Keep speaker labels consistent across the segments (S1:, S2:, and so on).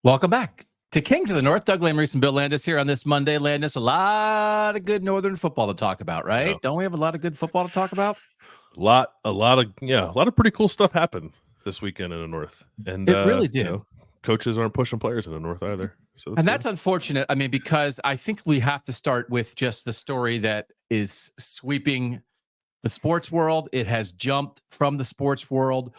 S1: Welcome back to Kings of the North. Doug Lesmerises and Bill Landis here on this Monday. Landis, a lot of good Northern football to talk about, right?
S2: Yeah.
S1: Don't we have a lot of good football to talk about?
S2: A lot of pretty cool stuff happened this weekend in the North, and
S1: It really did.
S2: Coaches aren't pushing players in the North either, so
S1: That's unfortunate. I mean, because I think we have to start with just the story that is sweeping the sports world. It has jumped from the sports world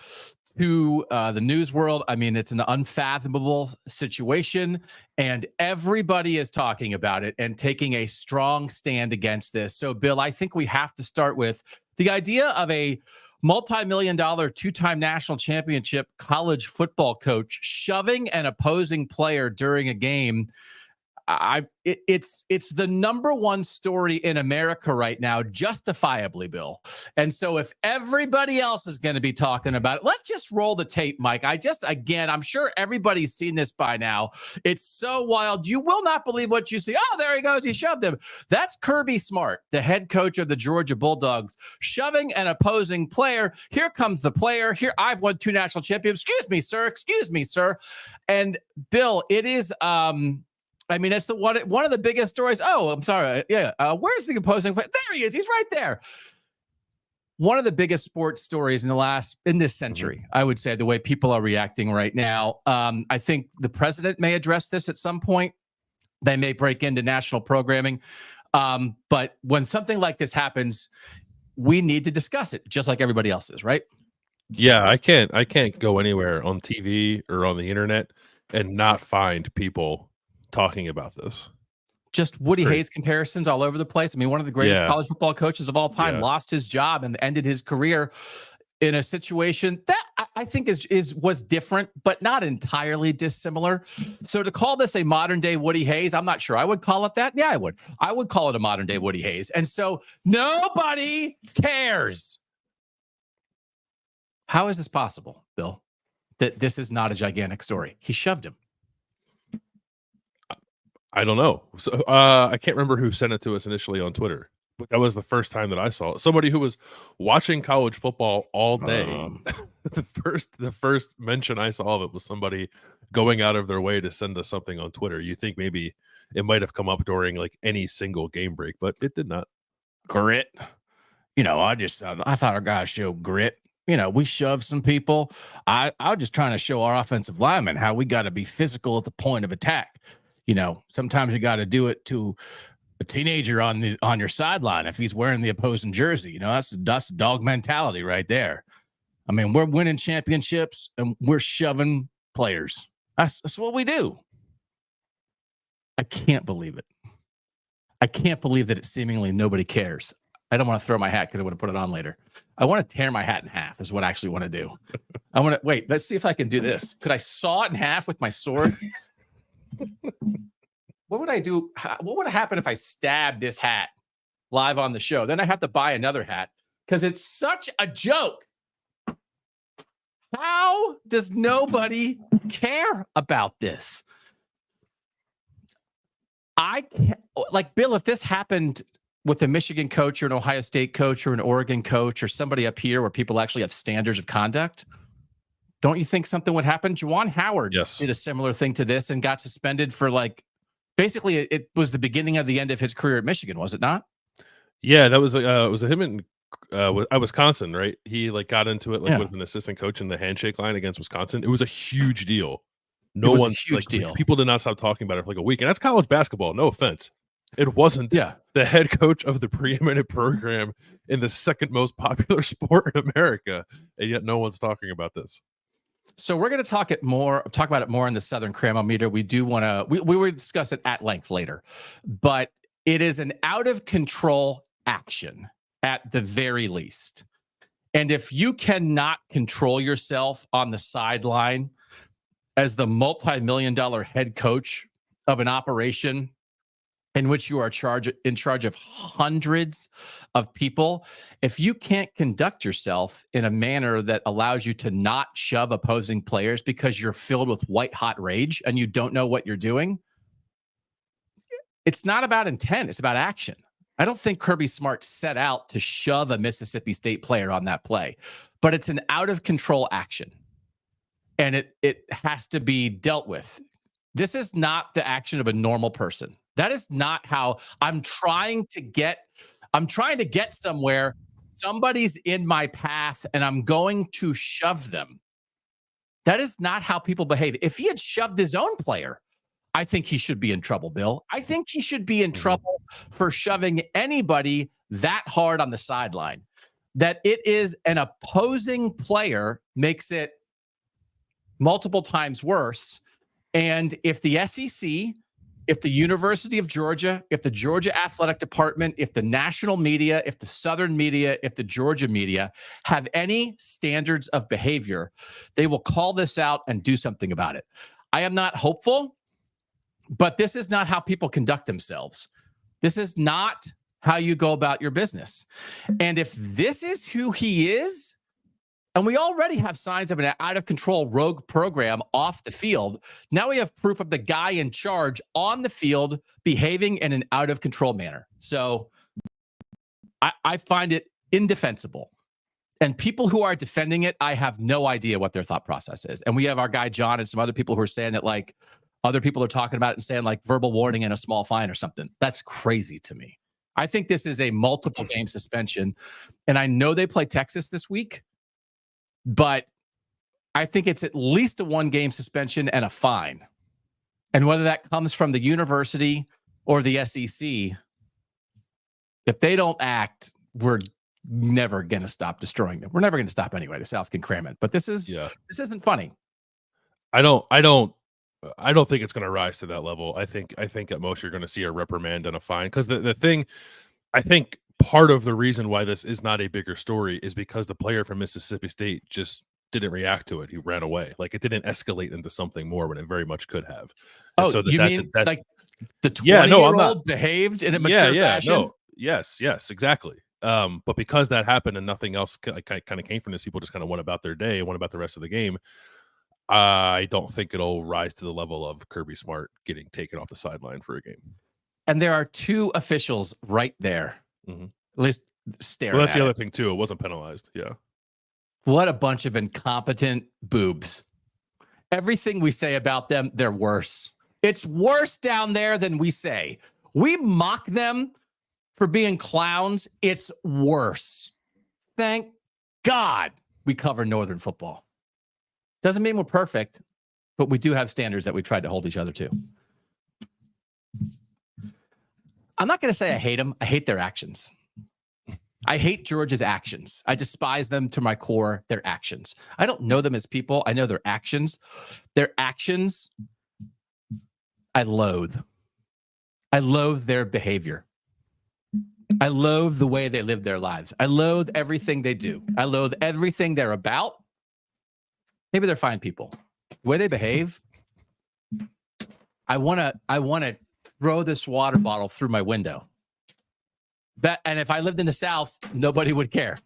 S1: to the news world. I mean, it's an unfathomable situation, and everybody is talking about it and taking a strong stand against this. So, Bill, I think we have to start with the idea of a multi-million-dollar, two-time national championship college football coach shoving an opposing player during a game. It's the number one story in America right now, justifiably, Bill. And so if everybody else is going to be talking about it, let's just roll the tape, Mike. I'm sure everybody's seen this by now. It's so wild. You will not believe what you see. Oh, there he goes. He shoved him. That's Kirby Smart, the head coach of the Georgia Bulldogs, shoving an opposing player. Here comes the player. Here, I've won 2 national championships. Excuse me, sir. And Bill, it is, I mean, it's one of the biggest stories. Oh, I'm sorry. Yeah. Where's the opposing player? There he is. He's right there. One of the biggest sports stories in this century, I would say, the way people are reacting right now. I think the president may address this at some point. They may break into national programming. But when something like this happens, we need to discuss it, just like everybody else is, right?
S2: Yeah, I can't go anywhere on TV or on the internet and not find people talking about this.
S1: Just Woody Hayes comparisons all over the place. I mean, one of the greatest college football coaches of all time lost his job and ended his career in a situation that I think was different, but not entirely dissimilar. So to call this a modern day Woody Hayes, I'm not sure I would call it that. Yeah, I would. I would call it a modern day Woody Hayes. And so nobody cares. How is this possible, Bill, that this is not a gigantic story? He shoved him.
S2: I don't know. So I can't remember who sent it to us initially on Twitter, but that was the first time that I saw it. Somebody who was watching college football all day. The first mention I saw of it was somebody going out of their way to send us something on Twitter. You think maybe it might have come up during like any single game break, but it did not.
S1: Grit. I thought our guys showed grit. We shoved some people. I was just trying to show our offensive linemen how we got to be physical at the point of attack. Sometimes you got to do it to a teenager on your sideline if he's wearing the opposing jersey. That's dog mentality right there. I mean, we're winning championships and we're shoving players. That's what we do. I can't believe it. I can't believe that it seemingly nobody cares. I don't want to throw my hat because I want to put it on later. I want to tear my hat in half is what I actually want to do. Wait, let's see if I can do this. Could I saw it in half with my sword? What would I do? What would happen if I stabbed this hat live on the show? Then I have to buy another hat because it's such a joke. How does nobody care about this? Bill, if this happened with a Michigan coach or an Ohio State coach or an Oregon coach or somebody up here where people actually have standards of conduct, don't you think something would happen? Juwan Howard did a similar thing to this and got suspended for basically it was the beginning of the end of his career at Michigan, was it not?
S2: Yeah, that was it was him in Wisconsin, right? He got into it with an assistant coach in the handshake line against Wisconsin. It was a huge deal. People did not stop talking about it for a week, and that's college basketball. No offense. It wasn't the head coach of the preeminent program in the second most popular sport in America, and yet no one's talking about this.
S1: So we're going to talk about it more in the Southern Cram-o-Meter. We do want to, we will discuss it at length later, but it is an out of control action at the very least. And if you cannot control yourself on the sideline as the multi-million-dollar head coach of an operation in which you are in charge of hundreds of people, if you can't conduct yourself in a manner that allows you to not shove opposing players because you're filled with white-hot rage and you don't know what you're doing, it's not about intent. It's about action. I don't think Kirby Smart set out to shove a Mississippi State player on that play, but it's an out-of-control action, and it has to be dealt with. This is not the action of a normal person. That is not how I'm trying to get somewhere. Somebody's in my path and I'm going to shove them. That is not how people behave. If he had shoved his own player, I think he should be in trouble, Bill. I think he should be in trouble for shoving anybody that hard on the sideline. That it is an opposing player makes it multiple times worse. And if the SEC, if the University of Georgia, if the Georgia Athletic Department, if the national media, if the Southern media, if the Georgia media have any standards of behavior, they will call this out and do something about it. I am not hopeful, but this is not how people conduct themselves. This is not how you go about your business. And if this is who he is, and we already have signs of an out-of-control rogue program off the field, now we have proof of the guy in charge on the field behaving in an out-of-control manner. So I find it indefensible. And people who are defending it, I have no idea what their thought process is. And we have our guy John and some other people who are saying that, like, other people are talking about it and saying, like, verbal warning and a small fine or something. That's crazy to me. I think this is a multiple game suspension. And I know they play Texas this week, but I think it's at least a 1-game suspension and a fine. And whether that comes from the university or the SEC, if they don't act, we're never going to stop destroying them. We're never going to stop anyway. The South can cram it. But this isn't funny.
S2: I don't think it's going to rise to that level. I think at most you're going to see a reprimand and a fine. Because the thing, I think part of the reason why this is not a bigger story is because the player from Mississippi State just didn't react to it. He ran away. Like, it didn't escalate into something more when it very much could have. And so
S1: you mean like the 20-year-old behaved in a mature fashion?
S2: No, yes, exactly. But because that happened and nothing else kind of came from this, people just kind of went about their day, went about the rest of the game. I don't think it'll rise to the level of Kirby Smart getting taken off the sideline for a game.
S1: And there are 2 officials right there. At least staring.
S2: Well, that's the other thing too. It wasn't penalized. Yeah.
S1: What a bunch of incompetent boobs. Everything we say about them, they're worse. It's worse down there than we say. We mock them for being clowns. It's worse. Thank God we cover Northern football. Doesn't mean we're perfect, but we do have standards that we tried to hold each other to. I'm not going to say I hate them. I hate their actions. I hate Georgia's actions. I despise them to my core, their actions. I don't know them as people. I know their actions. Their actions, I loathe. I loathe their behavior. I loathe the way they live their lives. I loathe everything they do. I loathe everything they're about. Maybe they're fine people. The way they behave, I want to throw this water bottle through my window. And if I lived in the South, nobody would care,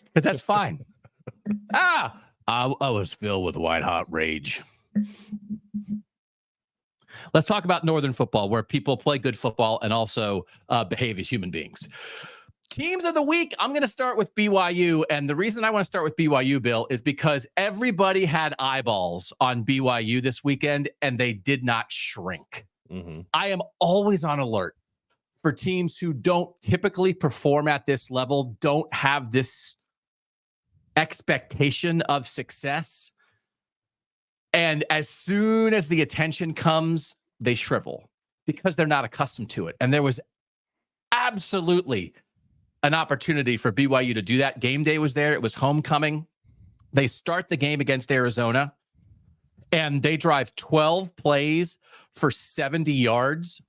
S1: because that's fine. I was filled with white hot rage. Let's talk about Northern football, where people play good football and also behave as human beings. Teams of the week, I'm going to start with BYU. And the reason I want to start with BYU, Bill, is because everybody had eyeballs on BYU this weekend, and they did not shrink. I am always on alert for teams who don't typically perform at this level, don't have this expectation of success. And as soon as the attention comes, they shrivel because they're not accustomed to it. And there was absolutely an opportunity for BYU to do that. Game day was there. It was homecoming. They start the game against Arizona, and they drive 12 plays for 70 yards,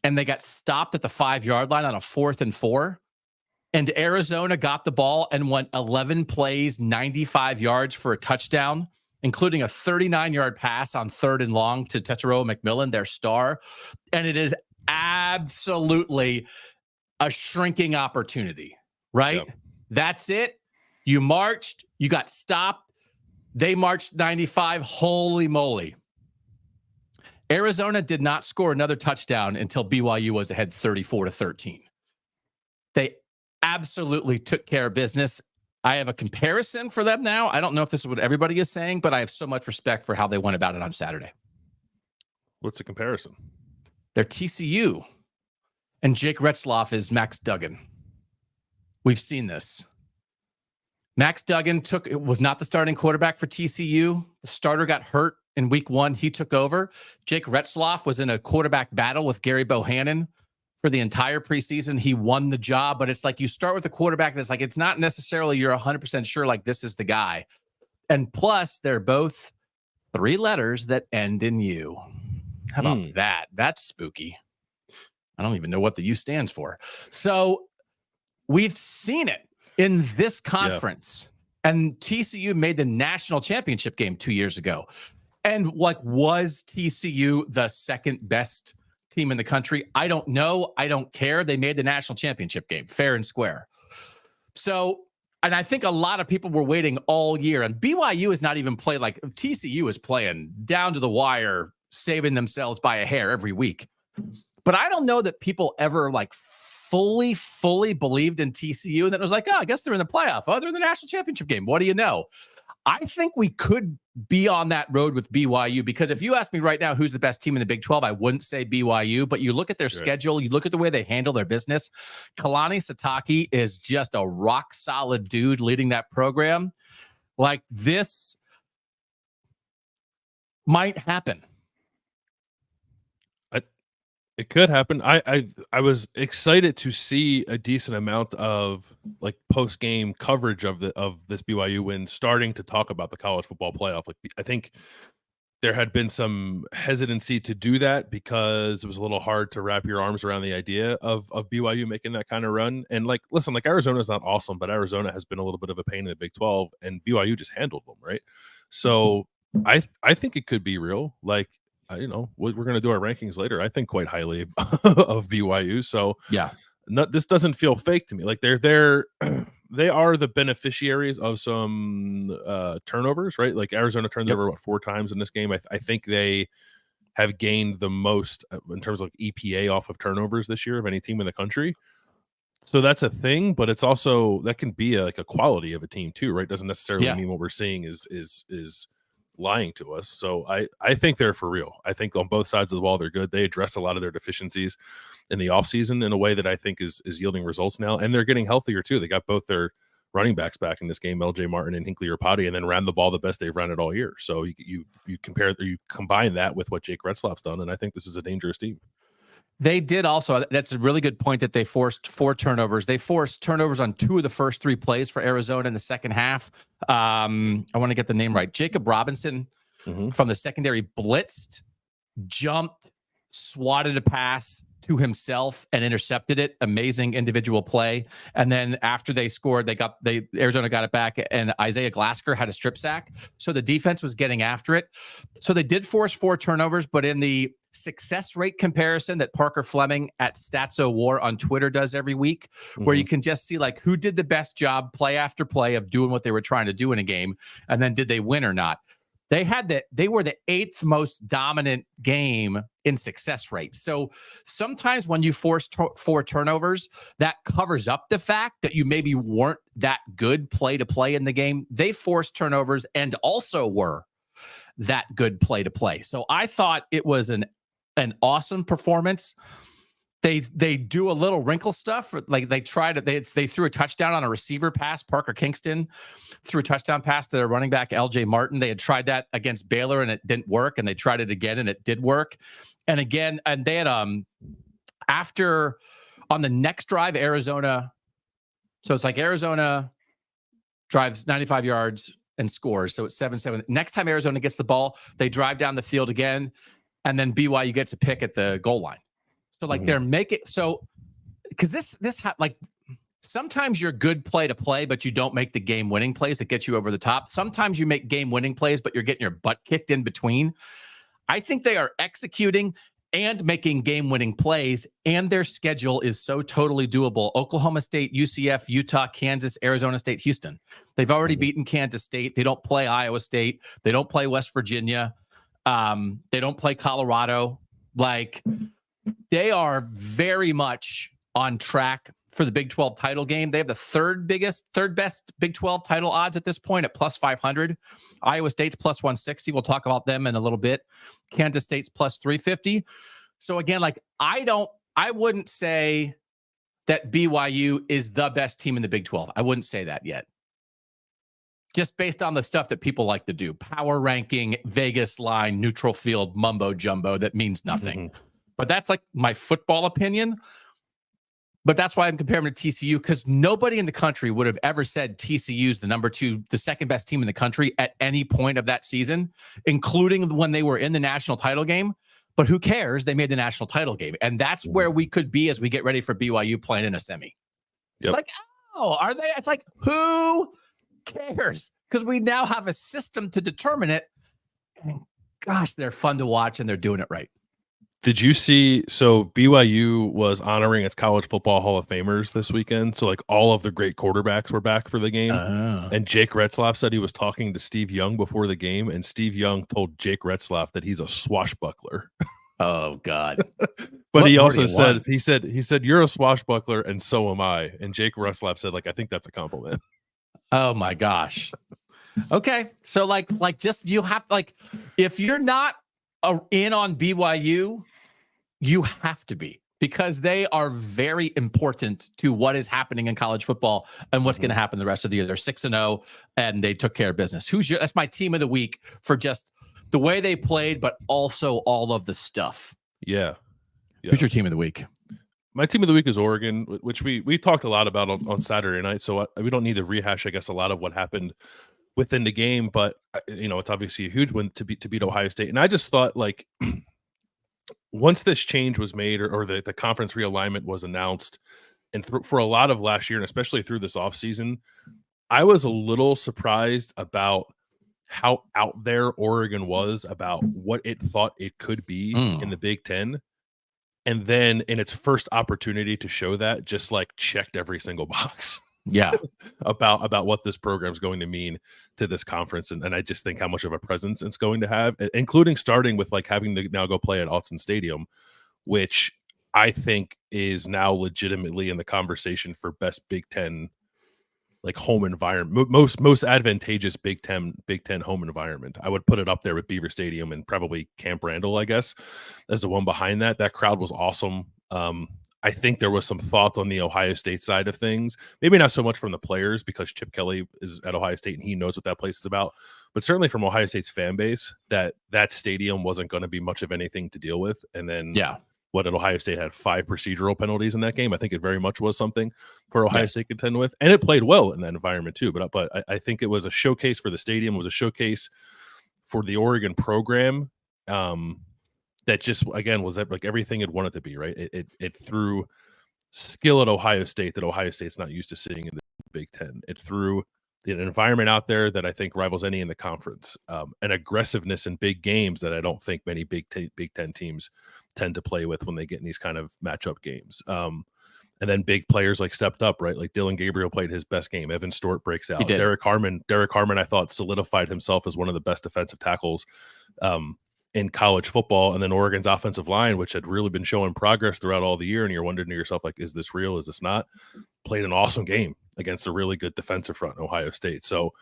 S1: and they got stopped at the 5-yard line on a 4th and 4. And Arizona got the ball and went 11 plays, 95 yards for a touchdown, including a 39-yard pass on 3rd and long to Tetairoa McMillan, their star. And it is absolutely a shrinking opportunity, right? Yep. That's it. You marched, you got stopped. They marched 95. Holy moly. Arizona did not score another touchdown until BYU was ahead 34-13. They absolutely took care of business. I have a comparison for them now. I don't know if this is what everybody is saying, but I have so much respect for how they went about it on Saturday.
S2: What's the comparison?
S1: They're TCU, and Jake Retzloff is Max Duggan. We've seen this. Max Duggan was not the starting quarterback for TCU. The starter got hurt in week 1. He took over. Jake Retzloff was in a quarterback battle with Gary Bohannon for the entire preseason. He won the job, but it's like you start with a quarterback that's like, it's not necessarily you're 100% sure like this is the guy. And plus, they're both 3 letters that end in U. How about that? That's spooky. I don't even know what the U stands for. So we've seen it in this conference. Yeah. And TCU made the national championship game 2 years ago. And like, was TCU the second best team in the country? I don't know. I don't care. They made the national championship game fair and square. So, and I think a lot of people were waiting all year. And BYU has not even played like TCU is playing down to the wire, saving themselves by a hair every week. But I don't know that people ever like fully believed in TCU. And then it was like, oh, I guess they're in the playoff. Oh, they're in the national championship game. What do you know? I think we could be on that road with BYU, because if you ask me right now who's the best team in the Big 12, I wouldn't say BYU, but you look at their schedule, you look at the way they handle their business. Kalani Sitake is just a rock solid dude leading that program. Like, this might happen.
S2: It could happen. I was excited to see a decent amount of like post game coverage of this BYU win, starting to talk about the college football playoff. Like, I think there had been some hesitancy to do that because it was a little hard to wrap your arms around the idea of BYU making that kind of run. And like, listen, like, Arizona's not awesome, but Arizona has been a little bit of a pain in the Big 12, and BYU just handled them, right? So I think it could be real. Like, you know, we're going to do our rankings later. I think quite highly of BYU. So
S1: yeah,
S2: this doesn't feel fake to me. Like, they are the beneficiaries of some turnovers, right? Like, Arizona turned over about 4 times in this game. I think they have gained the most in terms of EPA off of turnovers this year of any team in the country. So that's a thing, but it's also, that can be like a quality of a team too, right? Doesn't necessarily mean what we're seeing is lying to us. So I think they're for real. I think on both sides of the ball, they're good. They address a lot of their deficiencies in the offseason in a way that I think is yielding results now. And they're getting healthier too. They got both their running backs back in this game, LJ Martin and Hinckley Rapati, and then ran the ball the best they've run it all year. So you combine that with what Jake Retzloff's done, and I think this is a dangerous team.
S1: They did also, that's a really good point, that they forced 4 turnovers. They forced turnovers on 2 of the first 3 plays for Arizona in the second half. I want to get the name right. Jacob Robinson from the secondary blitzed, jumped, swatted a pass to himself and intercepted it. Amazing individual play. And then after they scored, Arizona got it back, and Isaiah Glasker had a strip sack. So the defense was getting after it. So they did force 4 turnovers, but in the success rate comparison that Parker Fleming at Statso War on Twitter does every week, where you can just see like who did the best job play after play of doing what they were trying to do in a game, and then did they win or not. They were the 8th most dominant game in success rate. So sometimes when you force 4 turnovers, that covers up the fact that you maybe weren't that good play to play in the game. They forced turnovers and also were that good play to play. So I thought it was an awesome performance. They do a little wrinkle stuff. Like, they threw a touchdown on a receiver pass. Parker Kingston threw a touchdown pass to their running back, LJ Martin. They had tried that against Baylor and it didn't work. And they tried it again and it did work. And again, and they had, after on the next drive, Arizona. So it's like Arizona drives 95 yards and scores. So it's 7-7. Next time Arizona gets the ball, they drive down the field again. And then BYU gets a pick at the goal line. So like they're making, so because this like sometimes you're good play to play, but you don't make the game winning plays that get you over the top. Sometimes you make game winning plays, but you're getting your butt kicked in between. I think they are executing and making game winning plays, and their schedule is so totally doable. Oklahoma State, UCF, Utah, Kansas, Arizona State, Houston. They've already beaten Kansas State. They don't play Iowa State. They don't play West Virginia. They don't play Colorado. Like, they are very much on track for the Big 12 title game. They have the third best Big 12 title odds at this point at plus 500. Iowa State's plus 160. We'll talk about them in a little bit. Kansas State's plus 350. So again, like I wouldn't say that BYU is the best team in the Big 12. I wouldn't say that yet. Just based on the stuff that people like to do. Power ranking, Vegas line, neutral field, mumbo jumbo, that means nothing.
S2: Mm-hmm.
S1: But that's like my football opinion. But that's why I'm comparing them to TCU, because nobody in the country would have ever said TCU's the second best team in the country at any point of that season, including when they were in the national title game. But who cares? They made the national title game. And that's where we could be as we get ready for BYU playing in a semi. Yep. It's like, oh, are they? It's like, who cares? Because we now have a system to determine it. And gosh, they're fun to watch and they're doing it right.
S2: Did you see? So BYU was honoring its college football Hall of Famers this weekend. So like all of the great quarterbacks were back for the game. And Jake Retzlaff said he was talking to Steve Young before the game, and Steve Young told Jake Retzlaff that he's a swashbuckler.
S1: Oh God!
S2: But he also said he said you're a swashbuckler and so am I. And Jake Retzlaff said, like, I think that's a compliment.
S1: Oh my gosh. Okay, so like just you have like if you're not in on BYU, you have to be, because they are very important to what is happening in college football and what's going to happen the rest of the year. They're 6-0 and they took care of business. That's my team of the week for just the way they played, but also all of the stuff.
S2: Yeah.
S1: Who's your team of the week?
S2: My team of the week is Oregon, which we talked a lot about on Saturday night. So we don't need to rehash, I guess, a lot of what happened within the game, but it's obviously a huge win to beat Ohio State. And I just thought, like, once this change was made or the conference realignment was announced, and for a lot of last year, and especially through this offseason, I was a little surprised about how out there Oregon was about what it thought it could be in the Big Ten. And then in its first opportunity to show that, just like checked every single box.
S1: Yeah.
S2: about what this program is going to mean to this conference. And I just think how much of a presence it's going to have, including starting with like having to now go play at Autzen Stadium, which I think is now legitimately in the conversation for best Big Ten, like home environment, most advantageous Big Ten home environment. I would put it up there with Beaver Stadium and probably Camp Randall, I guess, as the one behind that. That crowd was awesome. I think there was some thought on the Ohio State side of things, maybe not so much from the players because Chip Kelly is at Ohio State and he knows what that place is about, but certainly from Ohio State's fan base, that stadium wasn't going to be much of anything to deal with. And then what, at Ohio State had 5 procedural penalties in that game. I think it very much was something for Ohio State to contend with, and it played well in that environment too. But I think it was a showcase for the stadium, it was a showcase for the Oregon program. That just, again, was like everything it wanted to be, right? It threw skill at Ohio State that Ohio State's not used to seeing in the Big Ten. It threw an environment out there that I think rivals any in the conference, an aggressiveness in big games that I don't think many Big Ten teams tend to play with when they get in these kind of matchup games. And then big players like stepped up, right? Like Dylan Gabriel played his best game. Evan Stewart breaks out. Derek Harmon, I thought, solidified himself as one of the best defensive tackles in college football. And then Oregon's offensive line, which had really been showing progress throughout all the year, and you're wondering to yourself, like, is this real? Is this not? Played an awesome game against a really good defensive front in Ohio State. So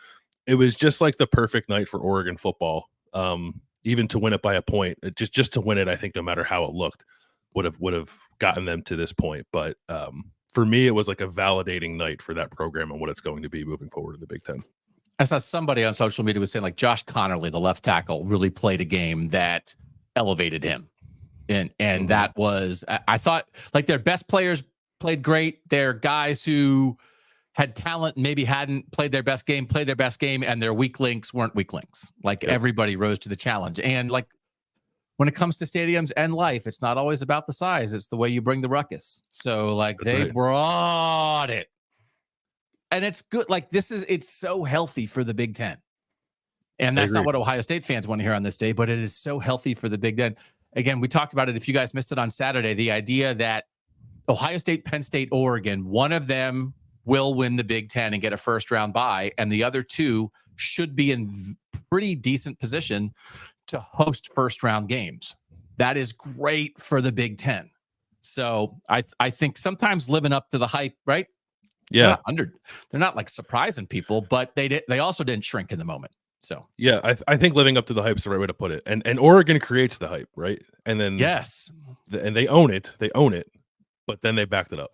S2: it was just like the perfect night for Oregon football, even to win it by a point. Just to win it, I think no matter how it looked, would have gotten them to this point. But for me, it was like a validating night for that program and what it's going to be moving forward in the Big Ten.
S1: I saw somebody on social media was saying, like, Josh Connerly, the left tackle, really played a game that elevated him. And that was, I thought, like, their best players played great. Their guys who had talent, maybe hadn't played their best game, and their weak links weren't weak links. Like, everybody rose to the challenge. And, like, when it comes to stadiums and life, it's not always about the size. It's the way you bring the ruckus. So, like, they brought it. And it's good. Like, it's so healthy for the Big Ten. And that's not what Ohio State fans want to hear on this day, but it is so healthy for the Big Ten. Again, we talked about it. If you guys missed it on Saturday, the idea that Ohio State, Penn State, Oregon, one of them will win the Big Ten and get a first round bye, and the other two should be in pretty decent position to host first round games. That is great for the Big Ten. So I think sometimes living up to the hype, right?
S2: Yeah.
S1: They're not like surprising people, but they also didn't shrink in the moment. So
S2: yeah, I think living up to the hype is the right way to put it. And Oregon creates the hype, right? And then
S1: yes,
S2: and they own it. They own it, but then they backed it up.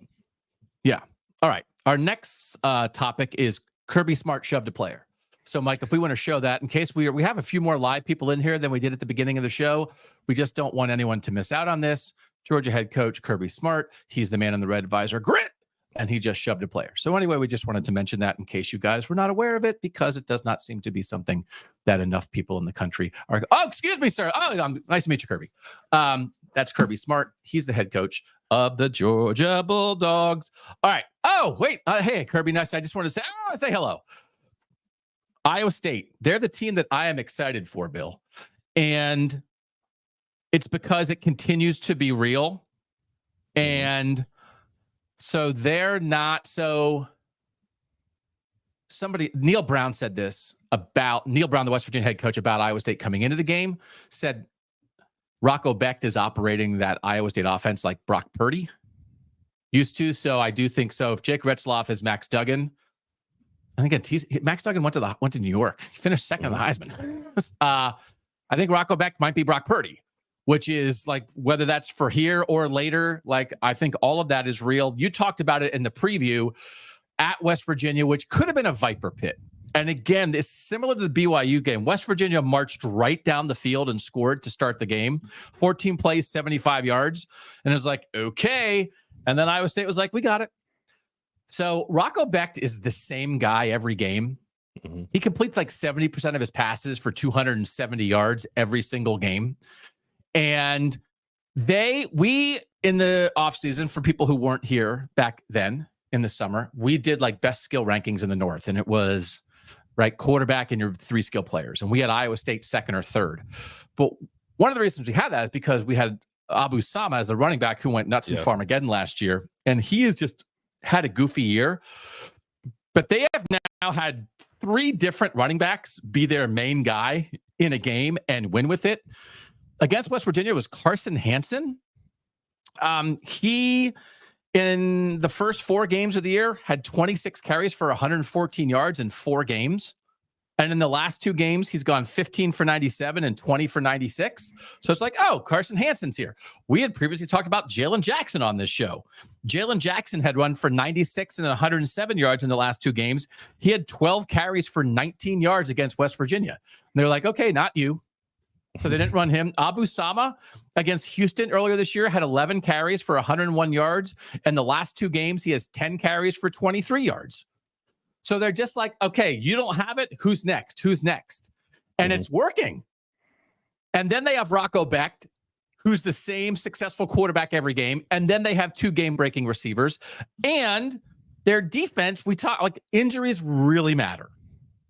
S1: Yeah. All right. Our next topic is Kirby Smart shoved a player. So, Mike, if we want to show that, in case we have a few more live people in here than we did at the beginning of the show, we just don't want anyone to miss out on this. Georgia head coach Kirby Smart, he's the man in the red visor, grit, and he just shoved a player. So anyway, we just wanted to mention that in case you guys were not aware of it, because it does not seem to be something that enough people in the country are. Oh, excuse me, sir. Oh, nice to meet you, Kirby. That's Kirby Smart. He's the head coach of the Georgia Bulldogs. All right. Oh, wait. Hey, Kirby, nice. I just wanted to say hello. Iowa State. They're the team that I am excited for, Bill. And it's because it continues to be real. And so they're not so. Neil Brown said this about Neil Brown, the West Virginia head coach, about Iowa State coming into the game, said Rocco Becht is operating that Iowa State offense like Brock Purdy used to. So I do think so. If Jake Retzloff is Max Duggan, I think Max Duggan went to New York. He finished second in the Heisman. I think Rocco Becht might be Brock Purdy, which is like, whether that's for here or later, like, I think all of that is real. You talked about it in the preview at West Virginia, which could have been a Viper pit. And again, it's similar to the BYU game. West Virginia marched right down the field and scored to start the game. 14 plays, 75 yards. And it was like, okay. And then Iowa State was like, we got it. So Rocco Becht is the same guy every game. Mm-hmm. He completes like 70% of his passes for 270 yards every single game. And we in the offseason, for people who weren't here back then in the summer, we did like best skill rankings in the North. And it was right quarterback and your 3 skill players. And we had Iowa State second or third. But one of the reasons we had that is because we had Abu Sama as the running back who went nuts in Farmageddon last year. And he has just had a goofy year. But they have now had 3 different running backs be their main guy in a game and win with it. Against West Virginia was Carson Hansen. He, in the first 4 games of the year, had 26 carries for 114 yards in 4 games. And in the last 2 games, he's gone 15 for 97 and 20 for 96. So it's like, oh, Carson Hansen's here. We had previously talked about Jalen Jackson on this show. Jalen Jackson had run for 96 and 107 yards in the last 2 games. He had 12 carries for 19 yards against West Virginia. And they're like, okay, not you. So they didn't run him. Abu Sama against Houston earlier this year had 11 carries for 101 yards. And the last 2 games, he has 10 carries for 23 yards. So they're just like, okay, you don't have it. Who's next? Who's next? And it's working. And then they have Rocco Becht, who's the same successful quarterback every game. And then they have 2 game-breaking receivers. And their defense, we talk like injuries really matter.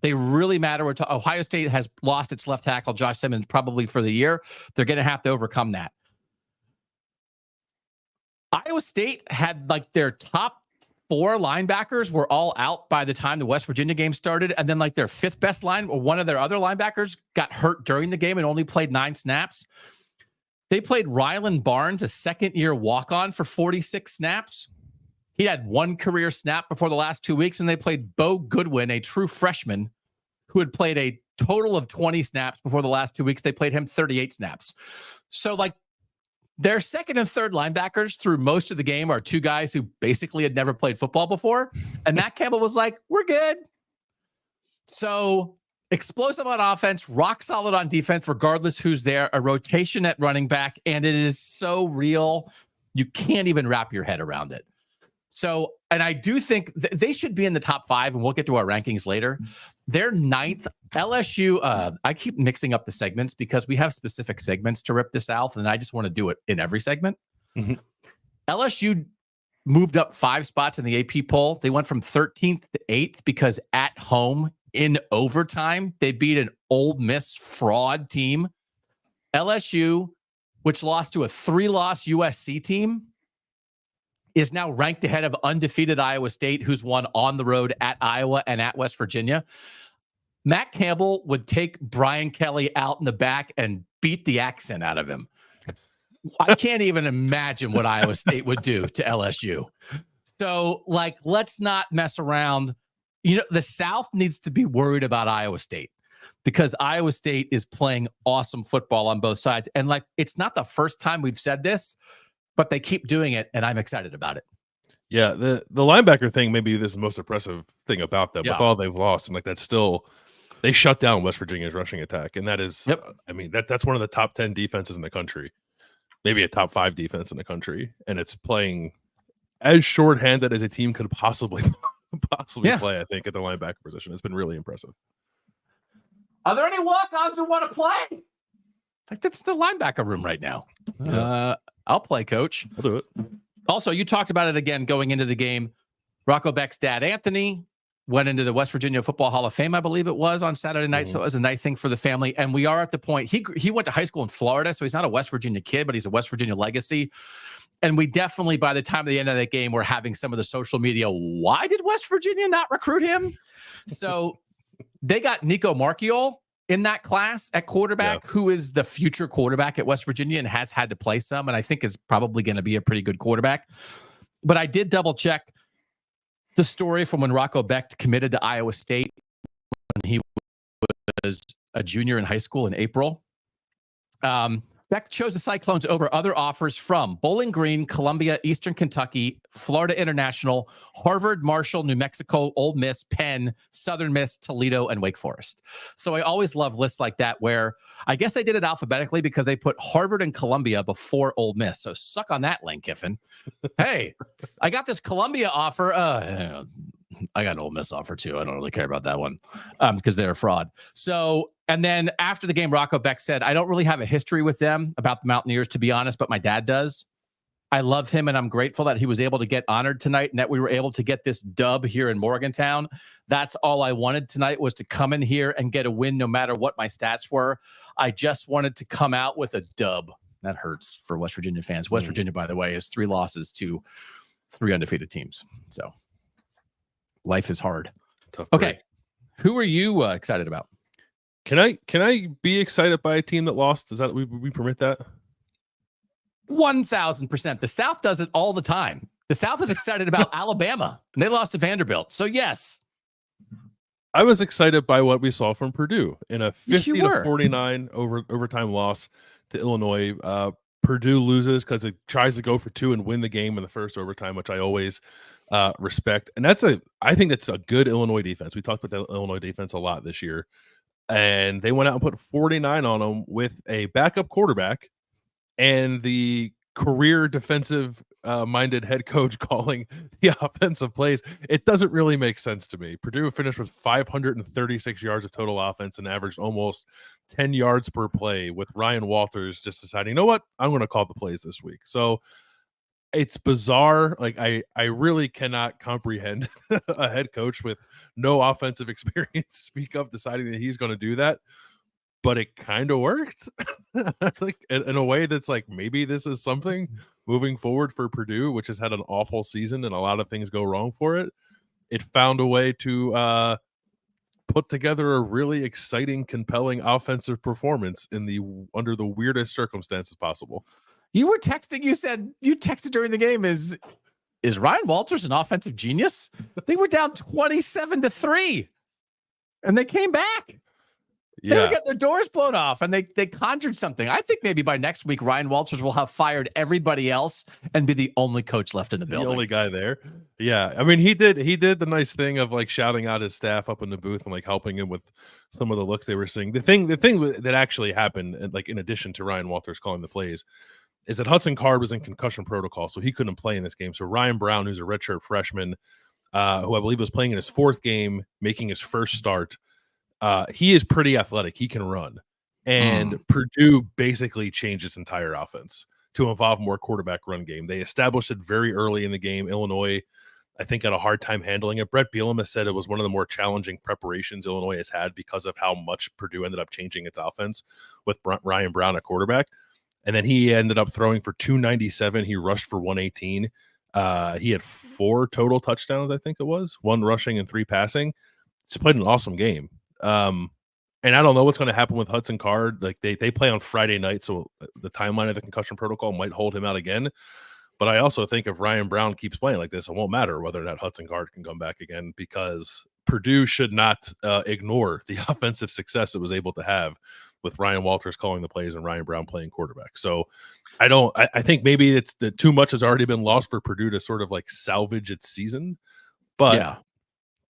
S1: They really matter. Ohio State has lost its left tackle, Josh Simmons, probably for the year. They're going to have to overcome that. Iowa State had like their top 4 linebackers were all out by the time the West Virginia game started. And then like their 5th best line, or one of their other linebackers, got hurt during the game and only played 9 snaps. They played Rylan Barnes, a second-year walk-on, for 46 snaps. He had 1 career snap before the last 2 weeks, and they played Bo Goodwin, a true freshman, who had played a total of 20 snaps before the last 2 weeks. They played him 38 snaps. So, like, their second and third linebackers through most of the game are 2 guys who basically had never played football before. And Matt Campbell was like, we're good. So, explosive on offense, rock solid on defense, regardless who's there, a rotation at running back, and it is so real, you can't even wrap your head around it. So, and I do think they should be in the top 5, and we'll get to our rankings later. They're 9th. LSU, I keep mixing up the segments because we have specific segments to rip the South, and I just want to do it in every segment. Mm-hmm. LSU moved up 5 spots in the AP poll. They went from 13th to 8th because at home in overtime, they beat an Ole Miss fraud team. LSU, which lost to a 3-loss USC team, is now ranked ahead of undefeated Iowa State, who's won on the road at Iowa and at West Virginia. Matt Campbell would take Brian Kelly out in the back and beat the accent out of him. I can't even imagine what Iowa State would do to LSU. So, like, let's not mess around. You know, the South needs to be worried about Iowa State because Iowa State is playing awesome football on both sides. And, like, it's not the first time we've said this, but they keep doing it, and I'm excited about it.
S2: Yeah, the linebacker thing maybe this is the most impressive thing about them.
S1: Yeah.
S2: With all they've lost, and like that's still they shut down West Virginia's rushing attack, and that is, I mean, that's one of the top 10 defenses in the country, maybe a top 5 defense in the country, and it's playing as shorthanded as a team could possibly play. I think at the linebacker position, it's been really impressive.
S1: Are there any walk-ons who want to play? Like that's the linebacker room right now. I'll play, coach.
S2: I'll do it.
S1: Also, you talked about it again going into the game. Rocco Beck's dad, Anthony, went into the West Virginia Football Hall of Fame, I believe it was, on Saturday night. So it was a nice thing for the family. And we are at the point, he went to high school in Florida, so he's not a West Virginia kid, but he's a West Virginia legacy. And we definitely, by the time of the end of that game, we're having some of the social media, why did West Virginia not recruit him? So they got Nico Marchiol in that class at quarterback, who is the future quarterback at West Virginia and has had to play some, and I think is probably going to be a pretty good quarterback. But I did double check the story from when Rocco Beck committed to Iowa State when he was a junior in high school in April. Beck chose the Cyclones over other offers from Bowling Green, Columbia, Eastern Kentucky, Florida International, Harvard, Marshall, New Mexico, Ole Miss, Penn, Southern Miss, Toledo, and Wake Forest. So I always love lists like that where I guess they did it alphabetically because they put Harvard and Columbia before Ole Miss. So suck on that, Lane Kiffin. Hey, I got this Columbia offer. I got an Ole Miss offer too. I don't really care about that one because they're a fraud. So, and then after the game, Rocco Beck said, I don't really have a history with them about the Mountaineers, to be honest, but my dad does. I love him, and I'm grateful that he was able to get honored tonight and that we were able to get this dub here in Morgantown. That's all I wanted tonight, was to come in here and get a win no matter what my stats were. I just wanted to come out with a dub. That hurts for West Virginia fans. West Virginia, by the way, is 3 losses to 3 undefeated teams. So life is hard.
S2: Tough
S1: okay.
S2: break.
S1: Who are you excited about?
S2: Can I be excited by a team that lost? Is that we permit that?
S1: 1,000%. The South does it all the time. The South is excited about Alabama, and they lost to Vanderbilt. So yes,
S2: I was excited by what we saw from Purdue in a 50-49 overtime loss to Illinois. Purdue loses because it tries to go for 2 and win the game in the first overtime, which I always respect. And I think that's a good Illinois defense. We talked about the Illinois defense a lot this year. And they went out and put 49 on them with a backup quarterback and the career defensive minded head coach calling the offensive plays. It doesn't really make sense to me. Purdue finished with 536 yards of total offense and averaged almost 10 yards per play, with Ryan Walters just deciding, you know what, I'm going to call the plays this week. So it's bizarre. Like I really cannot comprehend a head coach with no offensive experience speak up deciding that he's going to do that, but it kind of worked like in a way that's like, maybe this is something moving forward for Purdue, which has had an awful season and a lot of things go wrong for it. It found a way to put together a really exciting, compelling offensive performance under the weirdest circumstances possible.
S1: You were texting. You said you texted during the game. Is Ryan Walters an offensive genius? They were down 27-3, and they came back. They were getting their doors blown off, and they conjured something. I think maybe by next week, Ryan Walters will have fired everybody else and be the only coach left in the building.
S2: The only guy there. Yeah, I mean, he did the nice thing of like shouting out his staff up in the booth and like helping him with some of the looks they were seeing. The thing that actually happened, like in addition to Ryan Walters calling the plays, is that Hudson Card was in concussion protocol, so he couldn't play in this game. So Ryan Brown, who's a redshirt freshman, who I believe was playing in his 4th game, making his first start, he is pretty athletic. He can run. And Purdue basically changed its entire offense to involve more quarterback run game. They established it very early in the game. Illinois, I think, had a hard time handling it. Brett Bielema has said it was one of the more challenging preparations Illinois has had because of how much Purdue ended up changing its offense with Ryan Brown at quarterback. And then he ended up throwing for 297. He rushed for 118. He had 4 total touchdowns, I think it was, 1 rushing and 3 passing. He's played an awesome game. And I don't know what's going to happen with Hudson Card. Like they play on Friday night, so the timeline of the concussion protocol might hold him out again. But I also think if Ryan Brown keeps playing like this, it won't matter whether or not Hudson Card can come back again, because Purdue should not ignore the offensive success it was able to have with Ryan Walters calling the plays and Ryan Brown playing quarterback. So I think maybe it's that too much has already been lost for Purdue to sort of like salvage its season. But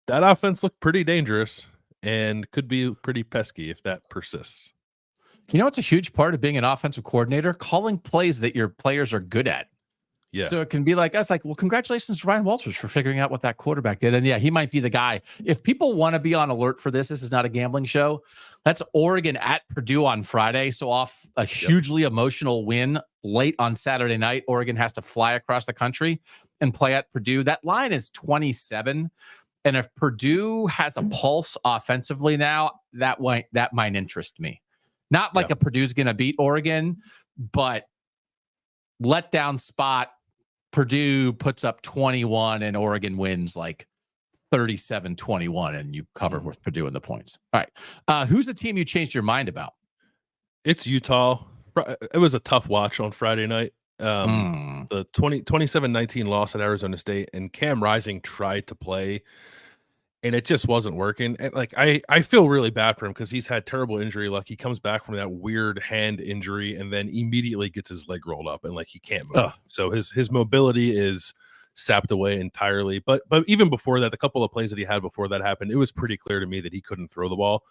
S2: that offense looked pretty dangerous and could be pretty pesky if that persists.
S1: You know, it's a huge part of being an offensive coordinator, calling plays that your players are good at.
S2: Yeah.
S1: So it can be like, us, like, well, congratulations to Ryan Walters for figuring out what that quarterback did. And yeah, he might be the guy. If people want to be on alert for this is not a gambling show. That's Oregon at Purdue on Friday. So off a hugely emotional win late on Saturday night, Oregon has to fly across the country and play at Purdue. That line is 27. And if Purdue has a pulse offensively now, that might interest me. Not like a Purdue's going to beat Oregon, but letdown spot. Purdue puts up 21 and Oregon wins like 37-21, and you cover with Purdue in the points. All right. Who's the team you changed your mind about?
S2: It's Utah. It was a tough watch on Friday night. The 27-19 loss at Arizona State, and Cam Rising tried to play, and it just wasn't working. And like I feel really bad for him because he's had terrible injury luck. He comes back from that weird hand injury and then immediately gets his leg rolled up and like he can't move. So his mobility is sapped away entirely. But even before that, the couple of plays that he had before that happened, it was pretty clear to me that he couldn't throw the ball.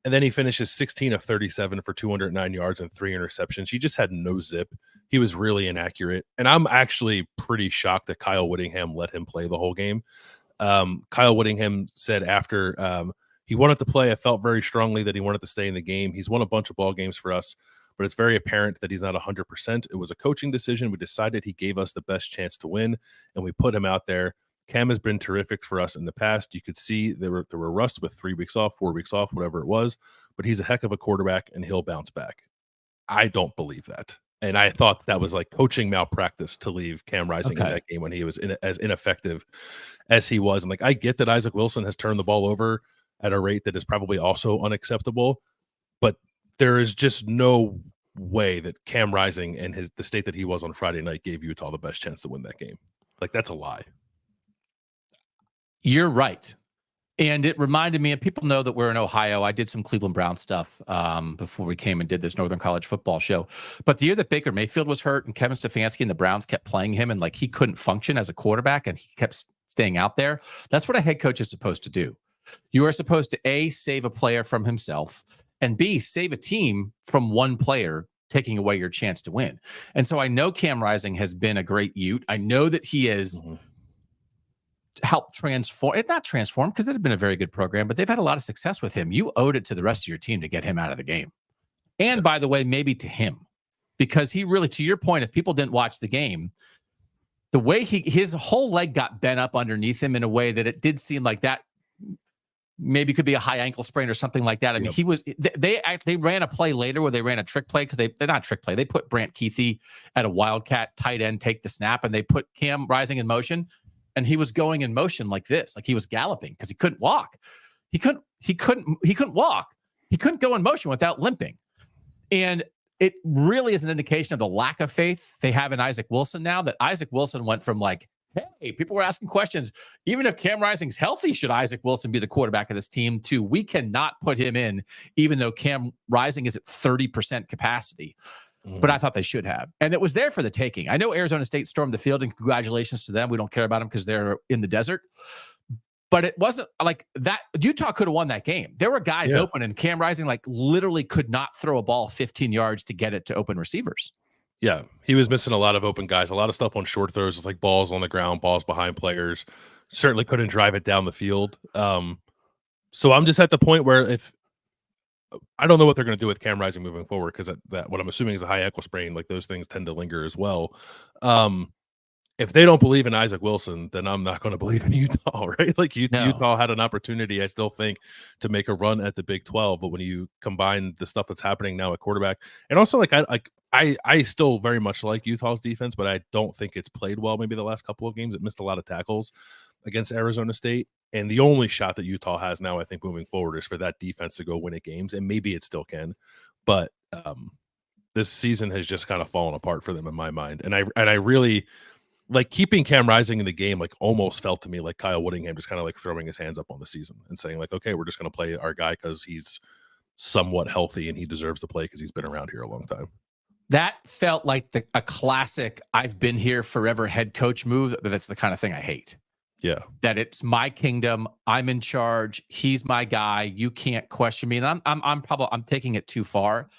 S2: And then he finishes 16 of 37 for 209 yards and 3 interceptions. He just had no zip. He was really inaccurate. And I'm actually pretty shocked that Kyle Whittingham let him play the whole game. Kyle Whittingham said after he wanted to play, I felt very strongly that he wanted to stay in the game. He's won a bunch of ball games for us, but it's very apparent that he's not 100%. It was a coaching decision. We decided he gave us the best chance to win, and we put him out there. Cam has been terrific for us in the past. You could see there were rusts with 3 weeks off, 4 weeks off, whatever it was, but he's a heck of a quarterback, and he'll bounce back. I don't believe that. And I thought that was like coaching malpractice to leave Cam Rising in that game when he was as ineffective as he was. And like, I get that Isaac Wilson has turned the ball over at a rate that is probably also unacceptable, but there is just no way that Cam Rising and the state that he was on Friday night gave Utah the best chance to win that game. Like, that's a lie.
S1: You're right. And it reminded me, and people know that we're in Ohio. I did some Cleveland Brown stuff before we came and did this Northern College football show. But the year that Baker Mayfield was hurt and Kevin Stefanski and the Browns kept playing him and like he couldn't function as a quarterback and he kept staying out there, that's what a head coach is supposed to do. You are supposed to A, save a player from himself, and B, save a team from one player taking away your chance to win. And so I know Cam Rising has been a great Ute. I know that he has helped transform, it not transform because it had been a very good program, but they've had a lot of success with him. You owed it to the rest of your team to get him out of the game. And by the way, maybe to him, because he really, to your point, if people didn't watch the game, the way his whole leg got bent up underneath him in a way that it did seem like that maybe could be a high ankle sprain or something like that. I mean, they ran a play later where they ran a trick play because they're not a trick play. They put Brant Keithy at a wildcat tight end, take the snap, and they put Cam Rising in motion. And he was going in motion like this, like he was galloping because he couldn't walk. He couldn't walk. He couldn't go in motion without limping. And it really is an indication of the lack of faith they have in Isaac Wilson now, that Isaac Wilson went from like, hey, people were asking questions, even if Cam Rising's healthy, should Isaac Wilson be the quarterback of this team, to we cannot put him in, even though Cam Rising is at 30% capacity. But I thought they should have. And it was there for the taking. I know Arizona State stormed the field, and congratulations to them. We don't care about them because they're in the desert. But it wasn't like that. Utah could have won that game. There were guys open, and Cam Rising like literally could not throw a ball 15 yards to get it to open receivers.
S2: Yeah, he was missing a lot of open guys, a lot of stuff on short throws. It's like balls on the ground, balls behind players. Certainly couldn't drive it down the field. So I'm just at the point where if I don't know what they're going to do with Cam Rising moving forward, because that what I'm assuming is a high ankle sprain. Like those things tend to linger as well. If they don't believe in Isaac Wilson, then I'm not going to believe in Utah, right? Like Utah had an opportunity, I still think, to make a run at the Big 12. But when you combine the stuff that's happening now at quarterback, and also I still very much like Utah's defense, but I don't think it's played well. Maybe the last couple of games, it missed a lot of tackles. against Arizona State. And the only shot that Utah has now, I think, moving forward is for that defense to go win at games. And maybe it still can. But this season has just kind of fallen apart for them in my mind. And I really like keeping Cam Rising in the game, like almost felt to me like Kyle Whittingham just kind of like throwing his hands up on the season and saying like, okay, we're just going to play our guy because he's somewhat healthy and he deserves to play because he's been around here a long time.
S1: That felt like a classic I've been here forever head coach move. That's the kind of thing I hate.
S2: Yeah.
S1: That it's my kingdom. I'm in charge. He's my guy. You can't question me. And I'm taking it too far.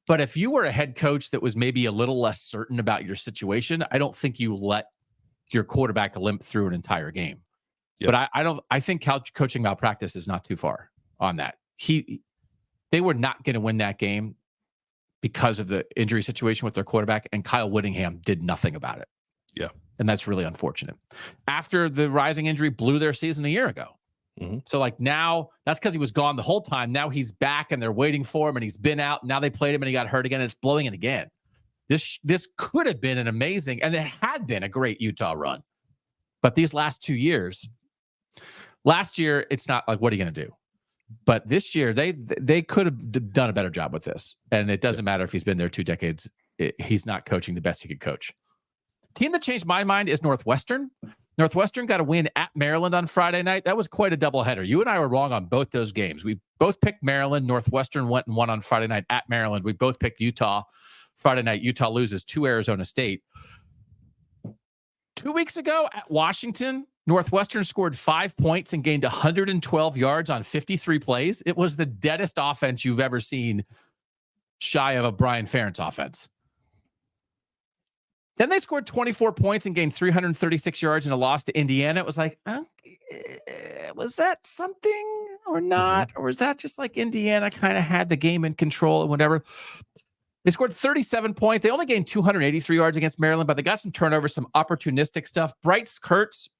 S1: But if you were a head coach that was maybe a little less certain about your situation, I don't think you let your quarterback limp through an entire game. Yep. But I think coaching malpractice is not too far on that. They were not going to win that game because of the injury situation with their quarterback, and Kyle Whittingham did nothing about it.
S2: Yeah.
S1: And that's really unfortunate. After the Rising injury blew their season a year ago. Mm-hmm. So like now, that's because he was gone the whole time. Now he's back and they're waiting for him and he's been out. Now they played him and he got hurt again. And it's blowing it again. This could have been an amazing, and it had been a great Utah run. But these last 2 years, last year, it's not like, what are you going to do? But this year, they could have done a better job with this. And it doesn't matter if he's been there 2 decades. He's not coaching the best he could coach. Team that changed my mind is Northwestern. Northwestern got a win at Maryland on Friday night. That was quite a doubleheader. You and I were wrong on both those games. We both picked Maryland. Northwestern went and won on Friday night at Maryland. We both picked Utah. Friday night, Utah loses to Arizona State. 2 weeks ago at Washington, Northwestern scored 5 points and gained 112 yards on 53 plays. It was the deadest offense you've ever seen, shy of a Brian Ferentz offense. Then they scored 24 points and gained 336 yards in a loss to Indiana. It was like, was that something or not? Or was that just like Indiana kind of had the game in control and whatever? They scored 37 points. They only gained 283 yards against Maryland, but they got some turnovers, some opportunistic stuff. Bryce Kurtz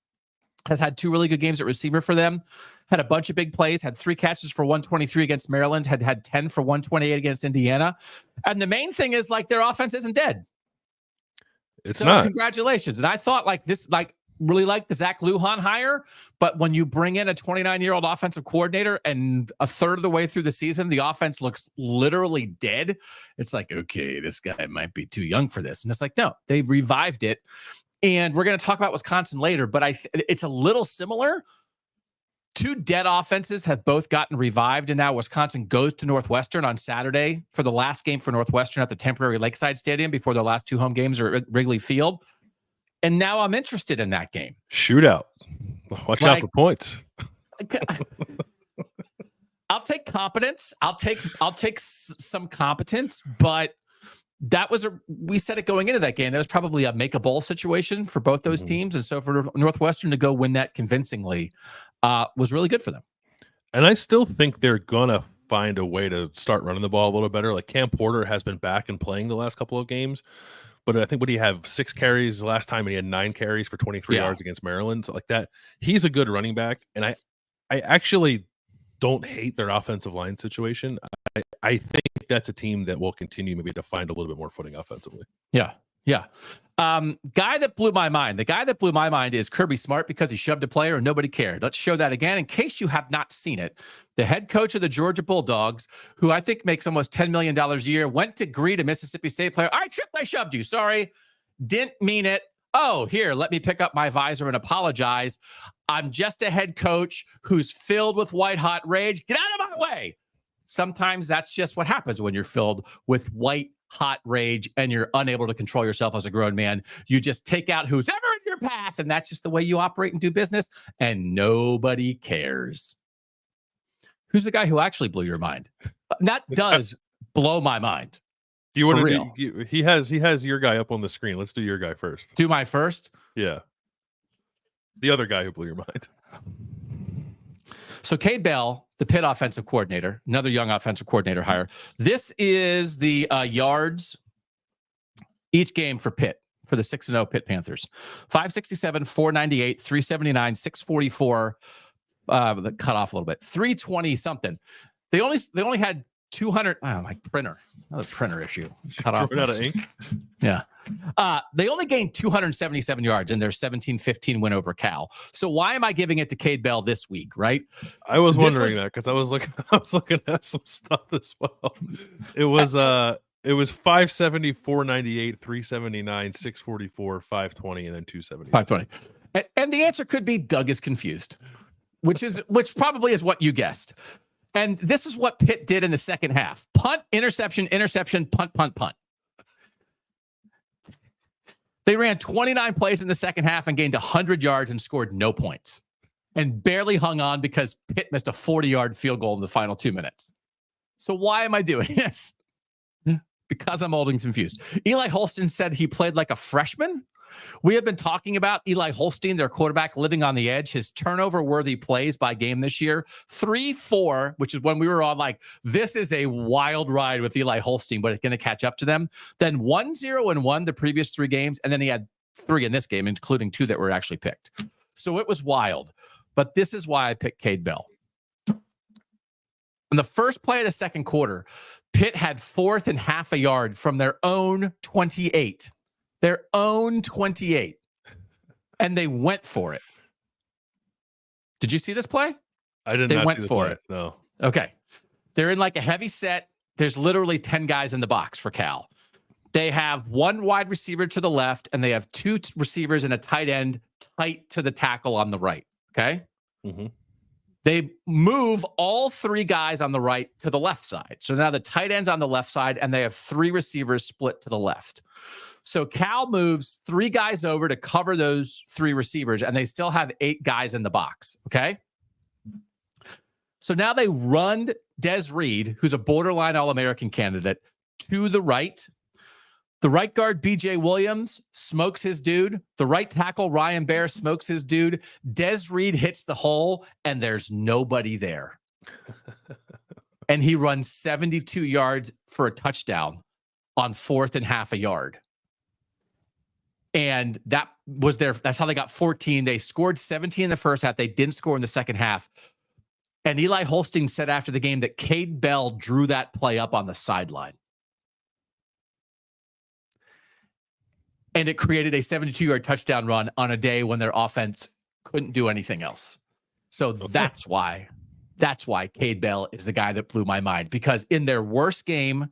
S1: has had 2 really good games at receiver for them. Had a bunch of big plays, had 3 catches for 123 against Maryland, had 10 for 128 against Indiana. And the main thing is like their offense isn't dead.
S2: It's not.
S1: Congratulations. And I thought really like the Zach Lujan hire, but when you bring in a 29-year-old offensive coordinator and a third of the way through the season, the offense looks literally dead. It's like, okay, this guy might be too young for this. And it's like, no, they revived it. And we're going to talk about Wisconsin later, but it's a little similar. 2 dead offenses have both gotten revived, and now Wisconsin goes to Northwestern on Saturday for the last game for Northwestern at the temporary Lakeside Stadium before their last 2 home games are at Wrigley Field. And now I'm interested in that game.
S2: Shootout. Watch out for points.
S1: I'll take competence. I'll take some competence, but we said it going into that game. That was probably a make a bowl situation for both those teams. And so for Northwestern to go win that convincingly was really good for them.
S2: And I still think they're going to find a way to start running the ball a little better. Like Cam Porter has been back and playing the last couple of games. But I think what he have 6 carries last time, and he had 9 carries for 23 yards against Maryland. So like that, he's a good running back. And I actually don't hate their offensive line situation. I think that's a team that will continue maybe to find a little bit more footing offensively.
S1: Yeah. Guy that blew my mind. The guy that blew my mind is Kirby Smart because he shoved a player and nobody cared. Let's show that again in case you have not seen it. The head coach of the Georgia Bulldogs, who I think makes almost $10 million a year, went to greet a Mississippi State player. I tripped, I shoved you. Sorry. Didn't mean it. Oh, here, let me pick up my visor and apologize. I'm just a head coach who's filled with white hot rage. Get out of my way. Sometimes that's just what happens when you're filled with white hot rage and you're unable to control yourself as a grown man. You just take out who's ever in your path, and that's just the way you operate and do business, and nobody cares. Who's the guy who actually blew your mind? That does blow my mind.
S2: Do you want to do, he has your guy up on the screen. Let's do your guy first.
S1: Do my first?
S2: Yeah. The other guy who blew your mind.
S1: So Cade Bell, the Pitt offensive coordinator, another young offensive coordinator hire. This is the yards each game for Pitt, for the 6-0 Pitt Panthers. 567, 498, 379, 644. Cut off a little bit. 320 something. They only had 200. Oh, my printer. Another printer issue. Cut off.
S2: Out of ink.
S1: Yeah. They only gained 277 yards in their 17-15 win over Cal. So why am I giving it to Cade Bell this week, right?
S2: I was wondering that because I was looking at some stuff as well. It was 570, 498, 379, 644, 520, and then 270.
S1: 520. And the answer could be Doug is confused, which probably is what you guessed. And this is what Pitt did in the second half. Punt, interception, interception, punt, punt, punt. They ran 29 plays in the second half and gained 100 yards and scored no points. And barely hung on because Pitt missed a 40-yard field goal in the final 2 minutes. So why am I doing this? Because I'm old and confused. Eli Holston said he played like a freshman. We have been talking about Eli Holstein, their quarterback, living on the edge. His turnover-worthy plays by game this year, 3-4, which is when we were all like, this is a wild ride with Eli Holstein, but it's going to catch up to them. Then 1-0-1 the previous 3 games, and then he had 3 in this game, including 2 that were actually picked. So it was wild. But this is why I picked Cade Bell. In the first play of the second quarter, Pitt had 4th and half a yard from their own 28. Their own 28. And they went for it. Did you see this play?
S2: I didn't.
S1: They went for it.
S2: No.
S1: Okay. They're in like a heavy set. There's literally 10 guys in the box for Cal. They have 1 wide receiver to the left, and they have 2 receivers and a tight end tight to the tackle on the right. Okay.
S2: Mm-hmm.
S1: They move all 3 guys on the right to the left side. So now the tight end's on the left side, and they have 3 receivers split to the left. So Cal moves 3 guys over to cover those 3 receivers, and they still have 8 guys in the box. Okay. So now they run Des Reed, who's a borderline All-American candidate, to the right. The right guard, BJ Williams, smokes his dude. The right tackle, Ryan Baer, smokes his dude. Des Reed hits the hole, and there's nobody there. And he runs 72 yards for a touchdown on 4th and half a yard. And that's how they got 14. They scored 17 in the first half. They didn't score in the second half. And Eli Holstein said after the game that Cade Bell drew that play up on the sideline. And it created a 72-yard touchdown run on a day when their offense couldn't do anything else. So that's why Cade Bell is the guy that blew my mind. Because in their worst game,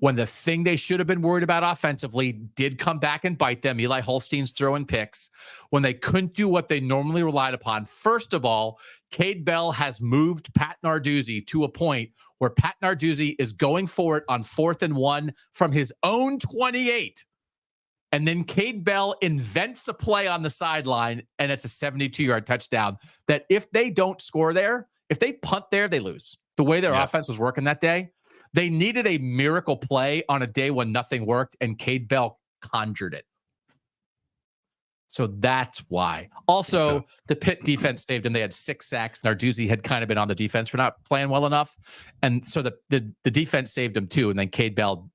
S1: when the thing they should have been worried about offensively did come back and bite them, Eli Holstein's throwing picks, when they couldn't do what they normally relied upon, first of all, Cade Bell has moved Pat Narduzzi to a point where Pat Narduzzi is going for it on 4th and 1 from his own 28. And then Cade Bell invents a play on the sideline, and it's a 72-yard touchdown that if they don't score there, if they punt there, they lose. The way their offense was working that day, they needed a miracle play on a day when nothing worked, and Cade Bell conjured it. So that's why. Also, the Pitt defense saved them. They had 6 sacks. Narduzzi had kind of been on the defense for not playing well enough. And so the defense saved them too, and then Cade Bell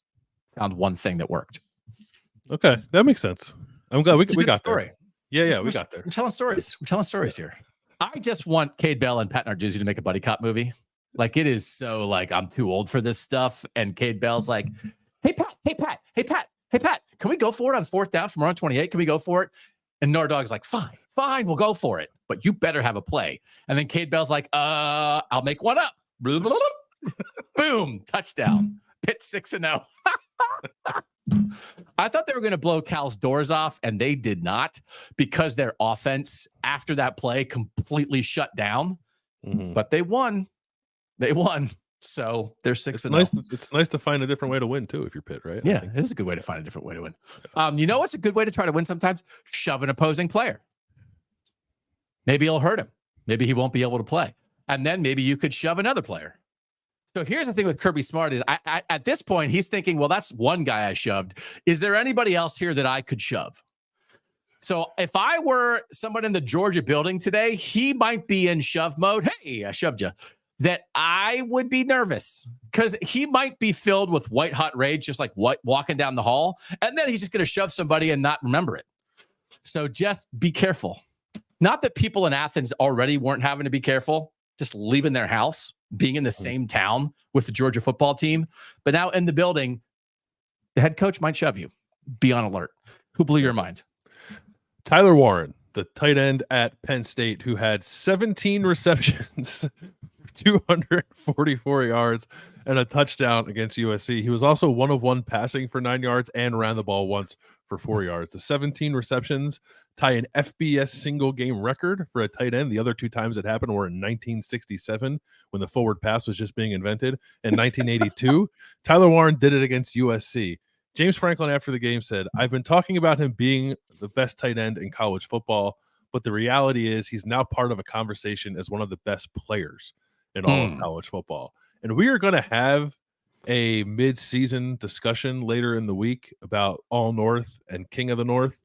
S1: found one thing that worked.
S2: Okay, that makes sense. I'm glad we got
S1: story.
S2: There. Yeah, we got there.
S1: We're telling stories. We're telling stories here. I just want Cade Bell and Pat Narduzzi to make a buddy cop movie. Like, it is so like, I'm too old for this stuff. And Cade Bell's like, hey, Pat, can we go for it on 4th down from around 28? Can we go for it? And Nardog's like, fine, we'll go for it. But you better have a play. And then Cade Bell's like, I'll make one up. Boom, touchdown. Pitt 6-0. I thought they were going to blow Cal's doors off, and they did not, because their offense after that play completely shut down. Mm-hmm. But they won. So they're 6-0.
S2: It's nice to find a different way to win too if you're Pitt, right?
S1: Yeah, it is a good way to find a different way to win. You know what's a good way to try to win sometimes? Shove an opposing player. Maybe it'll hurt him. Maybe he won't be able to play. And then maybe you could shove another player. So here's the thing with Kirby Smart is I at this point, he's thinking, well, that's one guy I shoved. Is there anybody else here that I could shove? So if I were someone in the Georgia building today, he might be in shove mode. Hey, I shoved you. That I would be nervous because he might be filled with white hot rage, just like walking down the hall. And then he's just going to shove somebody and not remember it. So just be careful. Not that people in Athens already weren't having to be careful. just leaving their house, being in the same town with the Georgia football team. But now in the building, the head coach might shove you. Be on alert. Who blew your mind?
S2: Tyler Warren, the tight end at Penn State, who had 17 receptions, 244 yards, and a touchdown against USC. He was also 1 of 1 passing for 9 yards and ran the ball once for 4 yards. The 17 receptions tie an FBS single game record for a tight end. The other 2 times it happened were in 1967 when the forward pass was just being invented. In 1982, Tyler Warren did it against USC. James Franklin after the game said, "I've been talking about him being the best tight end in college football, but the reality is he's now part of a conversation as one of the best players in all of college football." And we are going to have a mid-season discussion later in the week about All North and King of the North.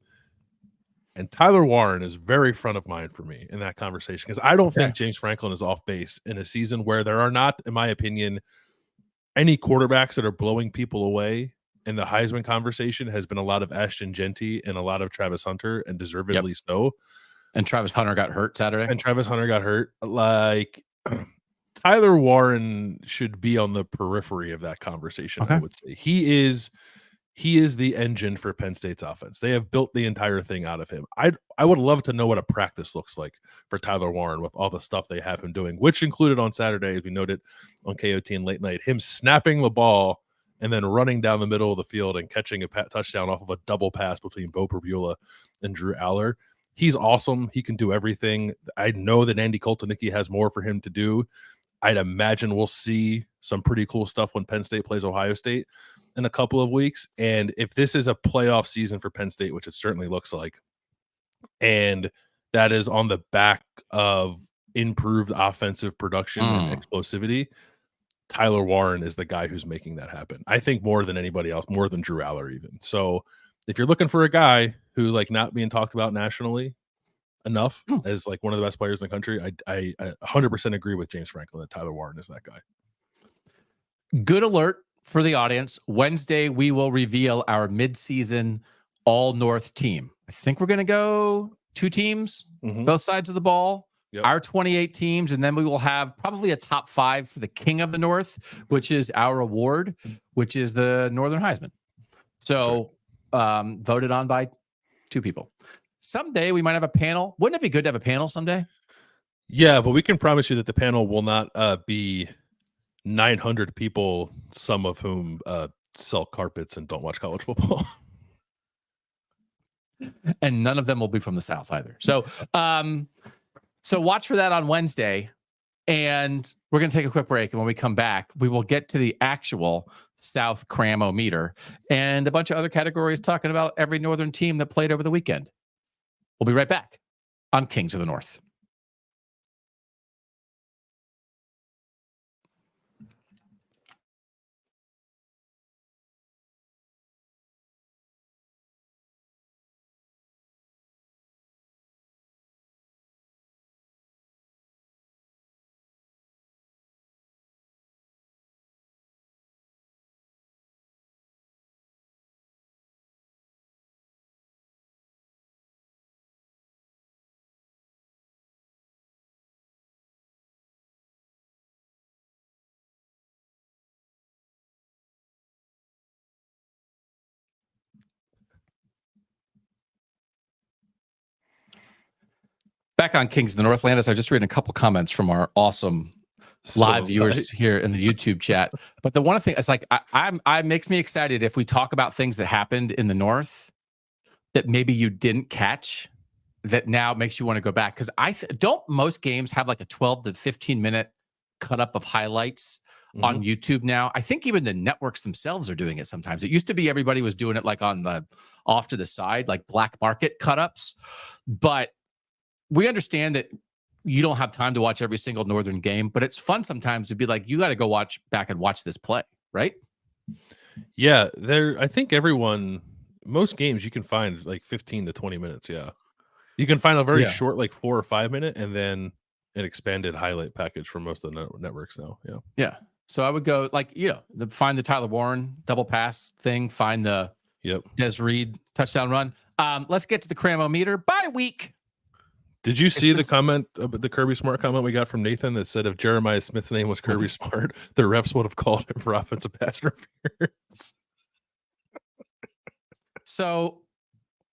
S2: And Tyler Warren is very front of mind for me in that conversation because I don't think James Franklin is off base in a season where there are not, in my opinion, any quarterbacks that are blowing people away. And the Heisman conversation has been a lot of Ashton Genty and a lot of Travis Hunter, and deservedly so.
S1: And Travis Hunter got hurt Saturday.
S2: Like, Tyler Warren should be on the periphery of that conversation. I would say he is the engine for Penn State's offense. They have built the entire thing out of him. I would love to know what a practice looks like for Tyler Warren with all the stuff they have him doing, which included on Saturday, as we noted on KOT and late night, him snapping the ball and then running down the middle of the field and catching a touchdown off of a double pass between Bo Perbula and Drew Aller. He's awesome. He can do everything. I know that Andy Koltonicki has more for him to do. I'd imagine we'll see some pretty cool stuff when Penn State plays Ohio State in a couple of weeks. And if this is a playoff season for Penn State, which it certainly looks like, and that is on the back of improved offensive production and explosivity, Tyler Warren is the guy who's making that happen. I think more than anybody else, more than Drew Aller even. So if you're looking for a guy who like not being talked about nationally enough as like one of the best players in the country, I 100% agree with James Franklin that Tyler Warren is that guy.
S1: Good alert for the audience. Wednesday, we will reveal our midseason All North team. I think we're going to go 2 teams, both sides of the ball. Yep. Our 28 teams, and then we will have probably a top 5 for the King of the North, which is our award, which is the Northern Heisman. So voted on by 2 people. Someday we might have a panel. Wouldn't it be good to have a panel someday?
S2: Yeah, but we can promise you that the panel will not be 900 people, some of whom sell carpets and don't watch college football.
S1: And none of them will be from the South either. So, so watch for that on Wednesday, and we're going to take a quick break. And when we come back, we will get to the actual South Cram-o-Meter and a bunch of other categories talking about every Northern team that played over the weekend. We'll be right back on Kings of the North. Back on Kings of the North, Landis, I just read a couple comments from our awesome live viewers here in the YouTube chat. But the one thing is like, I makes me excited if we talk about things that happened in the North that maybe you didn't catch that now makes you want to go back. Because don't most games have like a 12 to 15 minute cut up of highlights on YouTube now? I think even the networks themselves are doing it sometimes. It used to be everybody was doing it like on the off to the side, like black market cut ups. But we understand that you don't have time to watch every single Northern game, but it's fun sometimes to be like, you got to go back and watch this play, right?
S2: Yeah, I think most games you can find like 15 to 20 minutes. Yeah. You can find a very short, like 4 or 5 minute, and then an expanded highlight package for most of the networks now. Yeah. Yeah.
S1: So I would go like, find the Tyler Warren double pass thing, find the Des Reed touchdown run. Let's get to the Cram-o-Meter bye week.
S2: Did you see the comment, the Kirby Smart comment we got from Nathan that said if Jeremiah Smith's name was Kirby Smart, the refs would have called him for offensive pass interference?
S1: So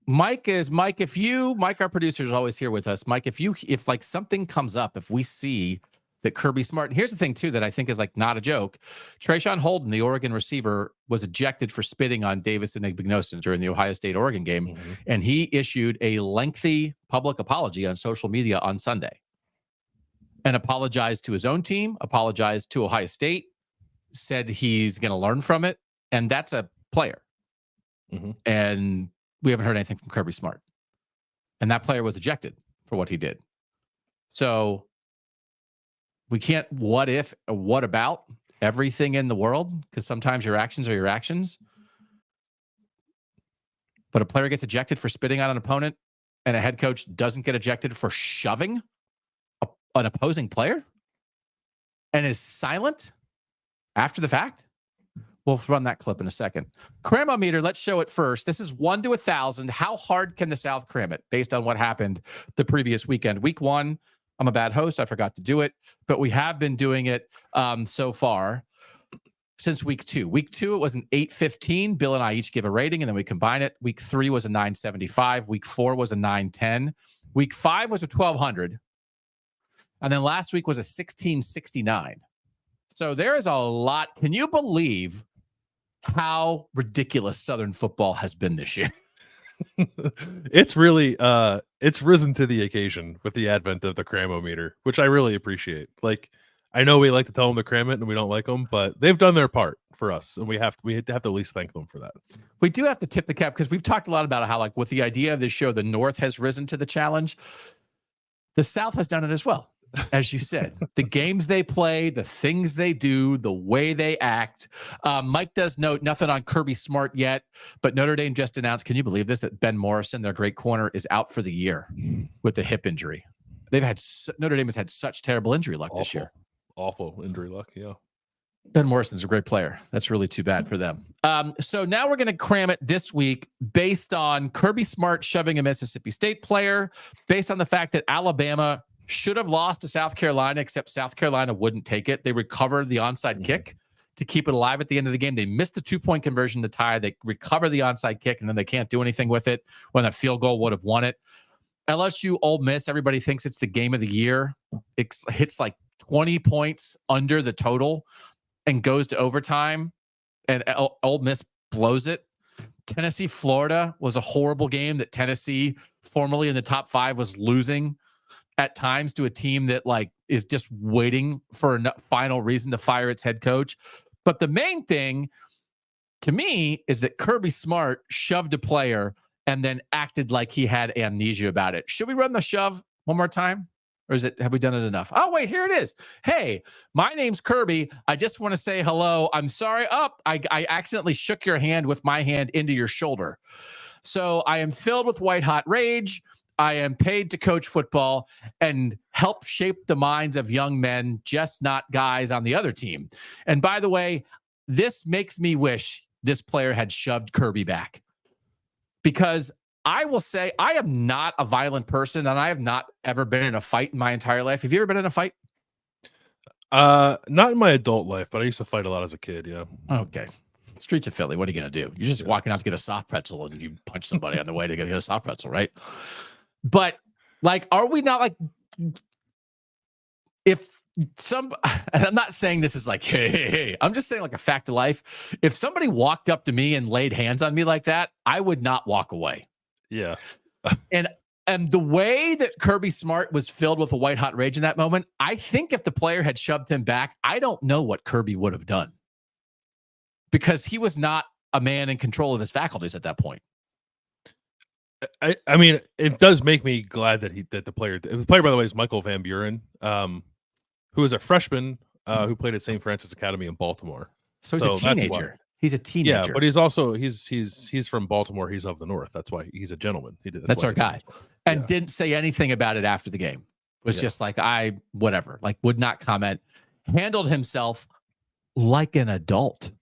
S1: Mike, our producer is always here with us. Mike, if like something comes up, if we see that Kirby Smart, here's the thing too, that I think is like not a joke. Trayshawn Holden, the Oregon receiver, was ejected for spitting on Davis and Igbinosun during the Ohio State Oregon game. Mm-hmm. And he issued a lengthy public apology on social media on Sunday and apologized to his own team, apologized to Ohio State, said he's going to learn from it. And that's a player. Mm-hmm. And we haven't heard anything from Kirby Smart. And that player was ejected for what he did. So we can't what if or what about everything in the world, because sometimes your actions are your actions. But a player gets ejected for spitting on an opponent and a head coach doesn't get ejected for shoving an opposing player and is silent after the fact. We'll run that clip in a second. Cram-o-Meter, let's show it first. This is 1 to 1,000. How hard can the South cram it based on what happened the previous weekend? Week 1, I'm a bad host. I forgot to do it, but we have been doing it so far since week 2. Week 2, it was an 815. Bill and I each give a rating, and then we combine it. Week 3 was a 975. Week 4 was a 910. Week 5 was a 1200. And then last week was a 1669. So there is a lot. Can you believe how ridiculous Southern football has been this year?
S2: It's really it's risen to the occasion with the advent of the Cram-o-Meter, which I really appreciate. Like, I know we like to tell them to cram it and we don't like them, but they've done their part for us, and we have to at least thank them for that.
S1: We do have to tip the cap, because we've talked a lot about how, like, with the idea of this show, the North has risen to the challenge. The South has done it as well. As you said, the games they play, the things they do, the way they act. Mike does note nothing on Kirby Smart yet, but Notre Dame just announced, can you believe this, that Ben Morrison, their great corner, is out for the year with a hip injury. Notre Dame has had such terrible injury luck this year.
S2: Awful injury luck, yeah.
S1: Ben Morrison's a great player. That's really too bad for them. So now we're going to cram it this week based on Kirby Smart shoving a Mississippi State player, based on the fact that Alabama should have lost to South Carolina, except South Carolina wouldn't take it. They recovered the onside kick to keep it alive at the end of the game. They missed the 2-point conversion to tie. They recover the onside kick, and then they can't do anything with it when a field goal would have won it. LSU Ole Miss, everybody thinks it's the game of the year. It hits like 20 points under the total and goes to overtime, and Ole Miss blows it. Tennessee, Florida was a horrible game that Tennessee, formerly in the top 5, was losing at times to a team that like is just waiting for a final reason to fire its head coach. But the main thing to me is that Kirby Smart shoved a player and then acted like he had amnesia about it. Should we run the shove one more time? Or have we done it enough? Oh, wait, here it is. Hey, my name's Kirby. I just want to say hello. I'm sorry. I accidentally shook your hand with my hand into your shoulder. So I am filled with white hot rage. I am paid to coach football and help shape the minds of young men, just not guys on the other team. And by the way, this makes me wish this player had shoved Kirby back, because I will say I am not a violent person, and I have not ever been in a fight in my entire life. Have you ever been in a fight?
S2: Not in my adult life, but I used to fight a lot as a kid. Yeah.
S1: Okay. Streets of Philly. What are you going to do? You're just walking out to get a soft pretzel and you punch somebody on the way to get a soft pretzel, right? But like, are we not like, if and I'm not saying this is like, hey, I'm just saying like a fact of life. If somebody walked up to me and laid hands on me like that, I would not walk away.
S2: Yeah.
S1: And the way that Kirby Smart was filled with a white hot rage in that moment, I think if the player had shoved him back, I don't know what Kirby would have done, because he was not a man in control of his faculties at that point.
S2: I mean, it does make me glad that the player, by the way, is Michael Van Buren, who is a freshman who played at St. Francis Academy in Baltimore.
S1: So he's a teenager. He's a teenager.
S2: Yeah, but he's also he's from Baltimore. He's of the North. That's why he's a gentleman.
S1: That's our guy. And didn't say anything about it after the game. Was just like, whatever. Like, would not comment. Handled himself like an adult.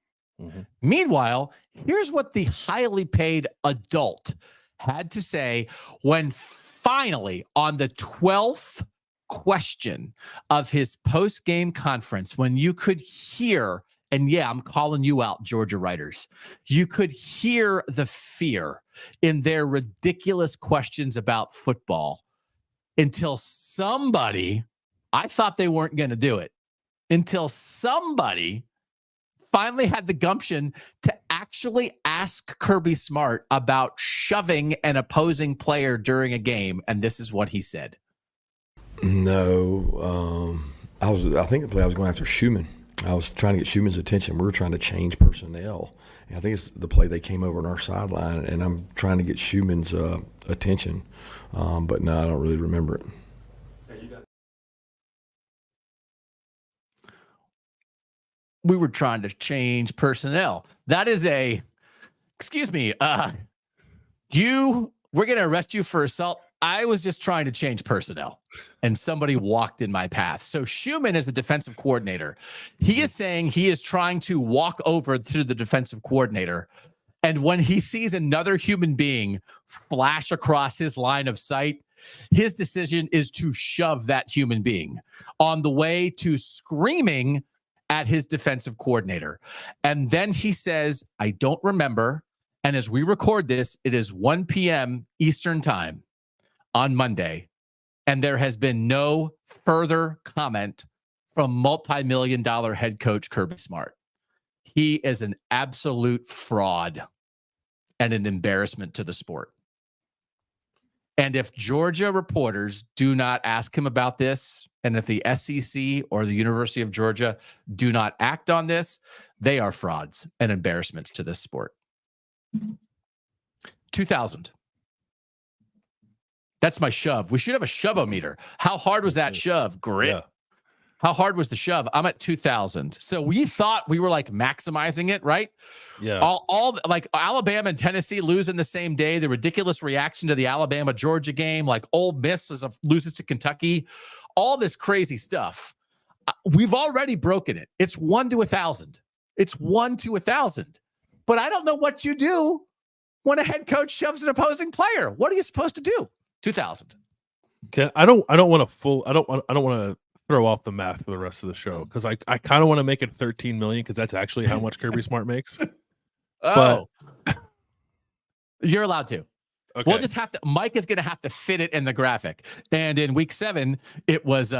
S1: Mm-hmm. Meanwhile, here's what the highly paid adult had to say when finally, on the 12th question of his post-game conference, when you could hear, and yeah, I'm calling you out, Georgia writers, you could hear the fear in their ridiculous questions about football until somebody, I thought they weren't going to do it, until somebody finally had the gumption to actually ask Kirby Smart about shoving an opposing player during a game. And this is what he said.
S3: No, I think the play I was going after Schumann. I was trying to get Schumann's attention. We were trying to change personnel. And I think it's the play they came over on our sideline, and I'm trying to get Schumann's attention. But no, I don't really remember it.
S1: We were trying to change personnel. That is excuse me, we're going to arrest you for assault. I was just trying to change personnel, and somebody walked in my path. So Schumann is the defensive coordinator. He is saying he is trying to walk over to the defensive coordinator, and when he sees another human being flash across his line of sight, his decision is to shove that human being on the way to screaming at his defensive coordinator. And then he says, I don't remember. And as we record this, it is 1 p.m. Eastern time on Monday. And there has been no further comment from multi-million-dollar head coach Kirby Smart. He is an absolute fraud and an embarrassment to the sport. And if Georgia reporters do not ask him about this, and if the SEC or the University of Georgia do not act on this, they are frauds and embarrassments to this sport. 2000. That's my shove. We should have a shove-o-meter. How hard was that shove? Grit. Yeah. How hard was the shove? I'm at 2000. So we thought we were like maximizing it, right?
S2: Yeah.
S1: All like Alabama and Tennessee losing the same day. The ridiculous reaction to the Alabama-Georgia game, like Ole Miss loses to Kentucky. All this crazy stuff. We've already broken it. It's 1 to 1,000. It's 1 to 1,000. But I don't know what you do when a head coach shoves an opposing player. What are you supposed to do? 2000.
S2: Okay, I don't want to throw off the math for the rest of the show because I kind of want to make it 13 million because that's actually how much Kirby Smart makes.
S1: Oh, but you're allowed to.
S2: Okay.
S1: We'll just have to. Mike is going to have to fit it in the graphic. And in week 7, it was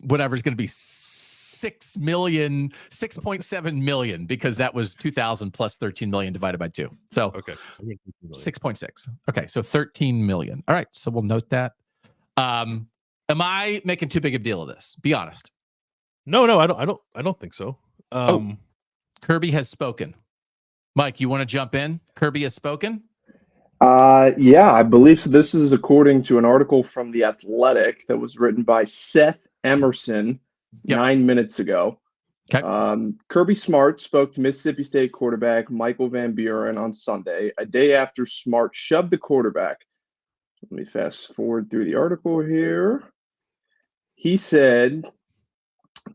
S1: whatever is going to be 6.7 million because that was 2,000 plus 13 million divided by 2. So
S2: okay,
S1: 6.6. Okay, so 13 million. All right, so we'll note that. Am I making too big a deal of this? Be honest.
S2: No, I don't think so.
S1: Kirby has spoken. Mike, you want to jump in? Kirby has spoken.
S4: Yeah, I believe so. This is according to an article from The Athletic that was written by Seth Emerson 9 minutes ago.
S1: Okay.
S4: Kirby Smart spoke to Mississippi State quarterback Michael Van Buren on Sunday, a day after Smart shoved the quarterback. Let me fast forward through the article here. He said,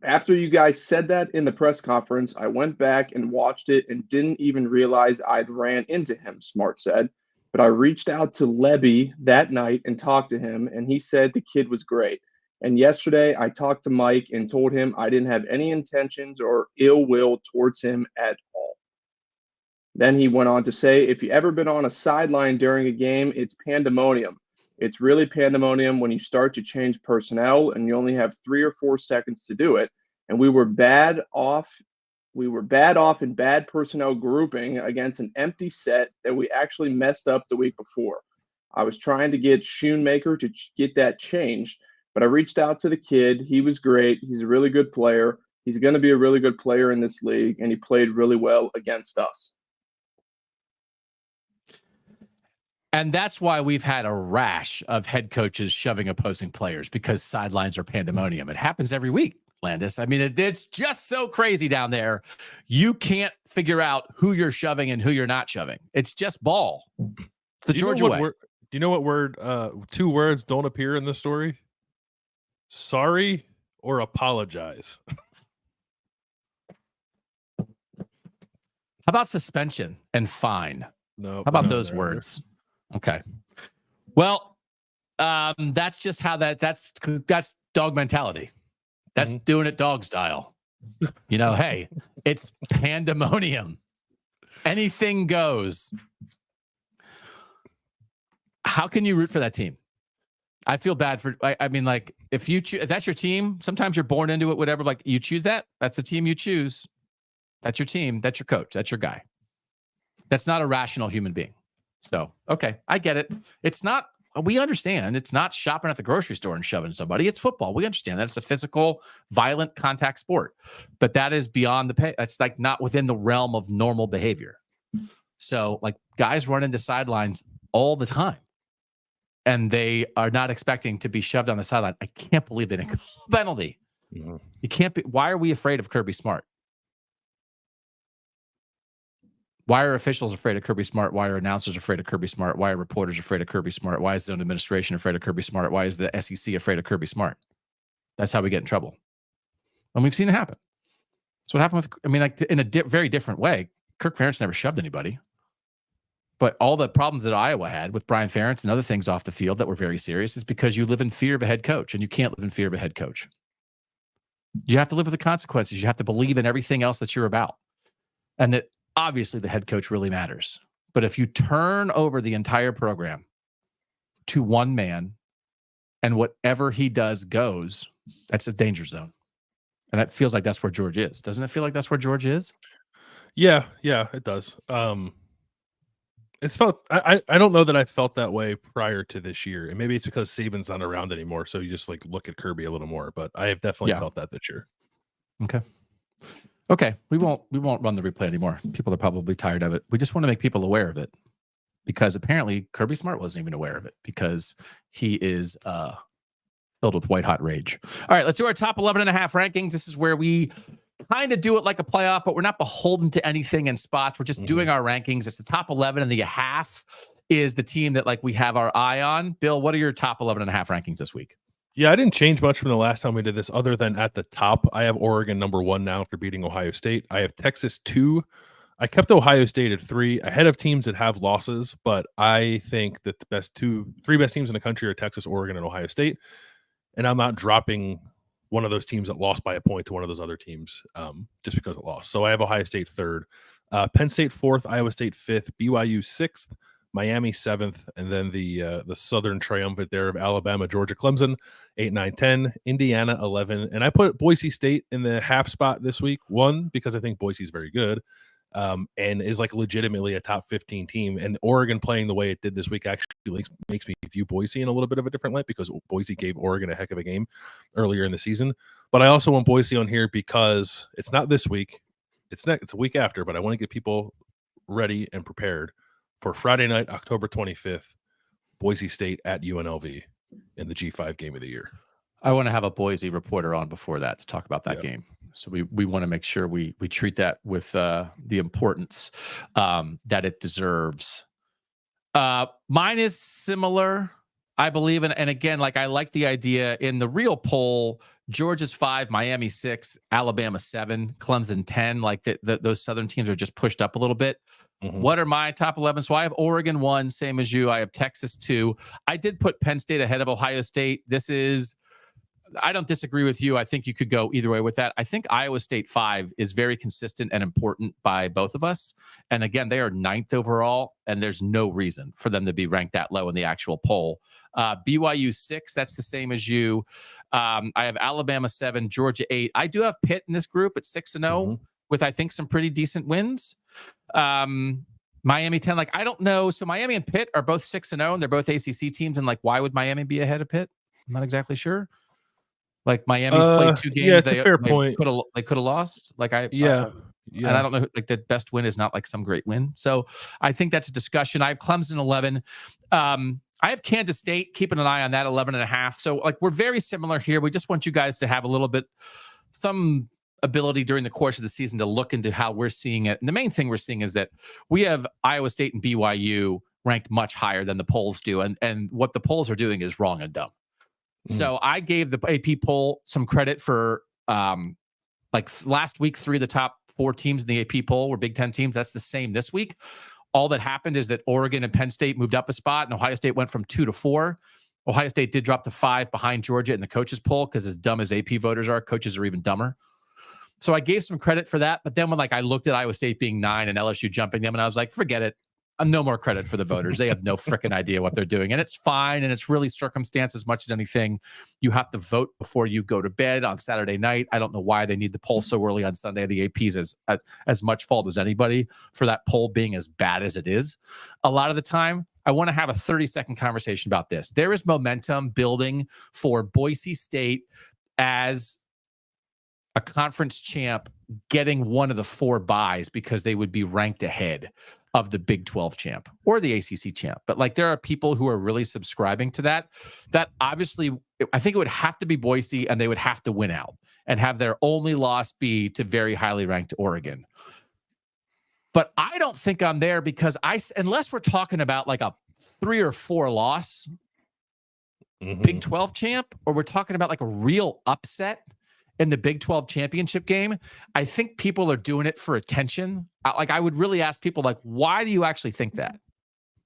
S4: after you guys said that in the press conference, I went back and watched it and didn't even realize I'd ran into him, Smart said. But I reached out to Lebby that night and talked to him, and he said the kid was great. And yesterday I talked to Mike and told him I didn't have any intentions or ill will towards him at all. Then he went on to say, if you've ever been on a sideline during a game, it's pandemonium. It's really pandemonium when you start to change personnel and you only have 3 or 4 seconds to do it. And we were bad off in bad personnel grouping against an empty set that we actually messed up the week before. I was trying to get Schoonmaker to get that changed, but I reached out to the kid. He was great. He's a really good player. He's going to be a really good player in this league, and he played really well against us.
S1: And that's why we've had a rash of head coaches shoving opposing players because sidelines are pandemonium. It happens every week, Landis. I mean, it's just so crazy down there. You can't figure out who you're shoving and who you're not shoving. It's just ball. It's the Georgia way.
S2: Do you know what word, 2 words don't appear in this story? Sorry or apologize.
S1: How about suspension and fine?
S2: No.
S1: How about those words? Okay. Well, That's just how that's dog mentality. That's doing it dog style. Hey, it's pandemonium. Anything goes. How can you root for that team? I feel bad for, I mean, like, if that's your team, sometimes you're born into it, whatever, like, you choose that. That's the team you choose. That's your team. That's your coach. That's your guy. That's not a rational human being. So, okay, I get it. We understand it's not shopping at the grocery store and shoving somebody. It's football. We understand that it's a physical, violent contact sport, but that is beyond the pay. That's like not within the realm of normal behavior. So, like, guys run into sidelines all the time, and they are not expecting to be shoved on the sideline. I can't believe they didn't call a penalty. You can't be. Why are we afraid of Kirby Smart? Why are officials afraid of Kirby Smart? Why are announcers afraid of Kirby Smart? Why are reporters afraid of Kirby Smart? Why is the administration afraid of Kirby Smart? Why is the SEC afraid of Kirby Smart? That's how we get in trouble. And we've seen it happen. That's what happened in a very different way. Kirk Ferentz never shoved anybody. But all the problems that Iowa had with Brian Ferentz and other things off the field that were very serious is because you live in fear of a head coach, and you can't live in fear of a head coach. You have to live with the consequences. You have to believe in everything else that you're about. And that obviously the head coach really matters. But if you turn over the entire program to one man and whatever he does goes, that's a danger zone. And that feels like that's where George is. Doesn't it feel like that's where George is?
S2: Yeah, it does. It's felt. I don't know that I felt that way prior to this year, and maybe it's because Saban's not around anymore, so you just like look at Kirby a little more. But I have definitely felt that this year.
S1: Okay. We won't run the replay anymore. People are probably tired of it. We just want to make people aware of it, because apparently Kirby Smart wasn't even aware of it, because he is filled with white hot rage. All right, let's do our top 11.5 rankings. This is where we kind of do it like a playoff, but we're not beholden to anything in spots. We're just doing our rankings. It's the top 11, and the half is the team that like we have our eye on. Bill, what are your top 11.5 rankings this week?
S2: Yeah, I didn't change much from the last time we did this, other than at the top, I have Oregon number 1 now after beating Ohio State. I have Texas 2. I kept Ohio State at 3, ahead of teams that have losses, but I think that the three best teams in the country are Texas, Oregon, and Ohio State. And I'm not dropping one of those teams that lost by a point to one of those other teams just because it lost. So I have Ohio State 3rd, Penn State 4th, Iowa State 5th, BYU 6th, Miami 7th, and then the Southern triumvirate there of Alabama, Georgia, Clemson 8, 9, 10, Indiana 11, and I put Boise State in the half spot this week. 1, because I think Boise's very good, and is like legitimately a top 15 team. And Oregon playing the way it did this week actually makes me view Boise in a little bit of a different light, because Boise gave Oregon a heck of a game earlier in the season. But I also want Boise on here because it's not this week, it's a week after. But I want to get people ready and prepared for Friday night, October 25th, Boise State at UNLV in the G5 game of the year.
S1: I want to have a Boise reporter on before that to talk about that game. So we want to make sure we treat that with the importance that it deserves. Mine is similar, I believe. And again, like, I like the idea in the real poll, Georgia's 5, Miami 6, Alabama 7, Clemson 10. Like those Southern teams are just pushed up a little bit. What are my top 11? So I have Oregon 1, same as you. I have Texas 2. I did put Penn State ahead of Ohio State. I don't disagree with you. I think you could go either way with that. I think Iowa State 5 is very consistent and important by both of us. And again, they are 9th overall, and there's no reason for them to be ranked that low in the actual poll. BYU 6, that's the same as you. I have Alabama 7, Georgia 8. I do have Pitt in this group at 6-0 with, I think, some pretty decent wins. Miami 10, like, I don't know. So Miami and Pitt are both 6-0, and they're both ACC teams. And like, why would Miami be ahead of Pitt? I'm not exactly sure. Like, Miami's played 2 games.
S2: Yeah, it's a fair point.
S1: They could have lost. Like, and I don't know. Like, the best win is not like some great win. So I think that's a discussion. I have Clemson 11. I have Kansas State, keeping an eye on that, 11.5. So like, we're very similar here. We just want you guys to have a little bit, some ability during the course of the season to look into how we're seeing it. And the main thing we're seeing is that we have Iowa State and BYU ranked much higher than the polls do. And what the polls are doing is wrong and dumb. So I gave the AP poll some credit for like last week, 3 of the top 4 teams in the AP poll were Big Ten teams. That's the same this week. All that happened is that Oregon and Penn State moved up a spot, and Ohio State went from 2 to 4. Ohio State did drop to 5 behind Georgia in the coaches poll because as dumb as AP voters are, coaches are even dumber. So I gave some credit for that. But then when I looked at Iowa State being 9 and LSU jumping them, and I was like, forget it. No more credit for the voters. They have no freaking idea what they're doing. And it's fine. And it's really circumstance as much as anything. You have to vote before you go to bed on Saturday night. I don't know why they need the poll so early on Sunday. The AP's as much fault as anybody for that poll being as bad as it is. A lot of the time, I want to have a 30-second conversation about this. There is momentum building for Boise State as a conference champ getting one of the 4 byes because they would be ranked ahead of the Big 12 champ or the ACC champ. But there are people who are really subscribing to that. That obviously, I think it would have to be Boise and they would have to win out and have their only loss be to very highly ranked Oregon. But I don't think I'm there because unless we're talking about a 3 or 4 loss Big 12 champ, or we're talking about a real upset in the Big 12 championship game, I think people are doing it for attention. I would really ask people, why do you actually think that?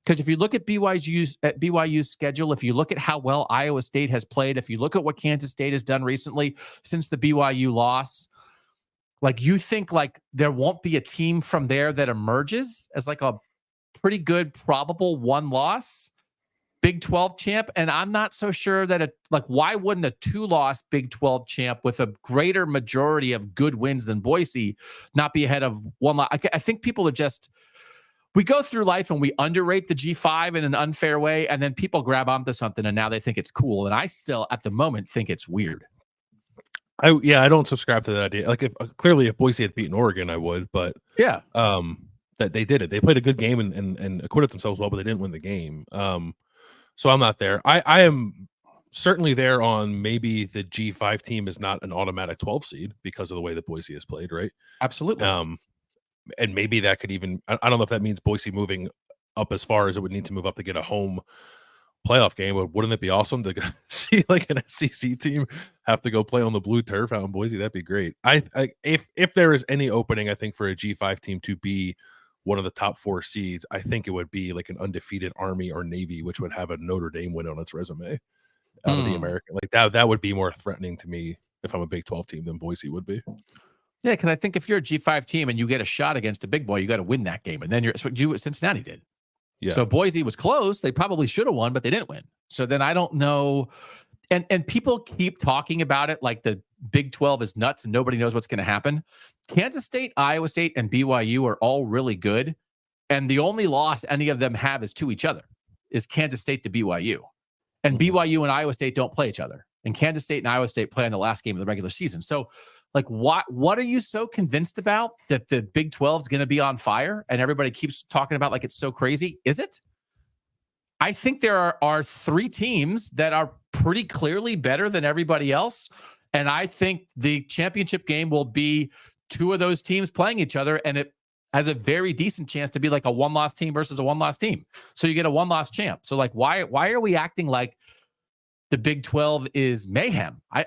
S1: Because if you look at BYU's schedule, if you look at how well Iowa State has played, if you look at what Kansas State has done recently since the BYU loss, you think there won't be a team from there that emerges as a pretty good probable 1 loss Big 12 champ. And I'm not so sure that why wouldn't a 2-loss Big 12 champ with a greater majority of good wins than Boise not be ahead of 1 loss? I think people are we go through life and we underrate the G5 in an unfair way. And then people grab onto something and now they think it's cool. And I still at the moment think it's weird.
S2: I don't subscribe to that idea. Clearly if Boise had beaten Oregon, I would, but
S1: yeah,
S2: that they did it. They played a good game and acquitted themselves well, but they didn't win the game. So I'm not there. I am certainly there on maybe the G5 team is not an automatic 12 seed because of the way that Boise has played, right?
S1: Absolutely.
S2: And maybe that could even, I don't know if that means Boise moving up as far as it would need to move up to get a home playoff game, but wouldn't it be awesome to see an SEC team have to go play on the blue turf out in Boise? That'd be great. If there is any opening, I think for a G5 team to be one of the top 4 seeds, I think it would be an undefeated Army or Navy, which would have a Notre Dame win on its resume out of the American. That would be more threatening to me if I'm a Big 12 team than Boise would be.
S1: Yeah, because I think if you're a G5 team and you get a shot against a big boy, you got to win that game. And then that's what Cincinnati did. Yeah. So Boise was close. They probably should have won, but they didn't win. So then I don't know. And people keep talking about it like the Big 12 is nuts and nobody knows what's going to happen. Kansas State, Iowa State, and BYU are all really good. And the only loss any of them have is to each other, is Kansas State to BYU. And BYU and Iowa State don't play each other. And Kansas State and Iowa State play in the last game of the regular season. So what are you so convinced about that the Big 12 is going to be on fire and everybody keeps talking about it's so crazy? Is it? I think there are 3 teams that are pretty clearly better than everybody else. And I think the championship game will be 2 of those teams playing each other. And it has a very decent chance to be a 1-loss team versus a 1-loss team. So you get a 1-loss champ. So why are we acting like the Big 12 is mayhem? I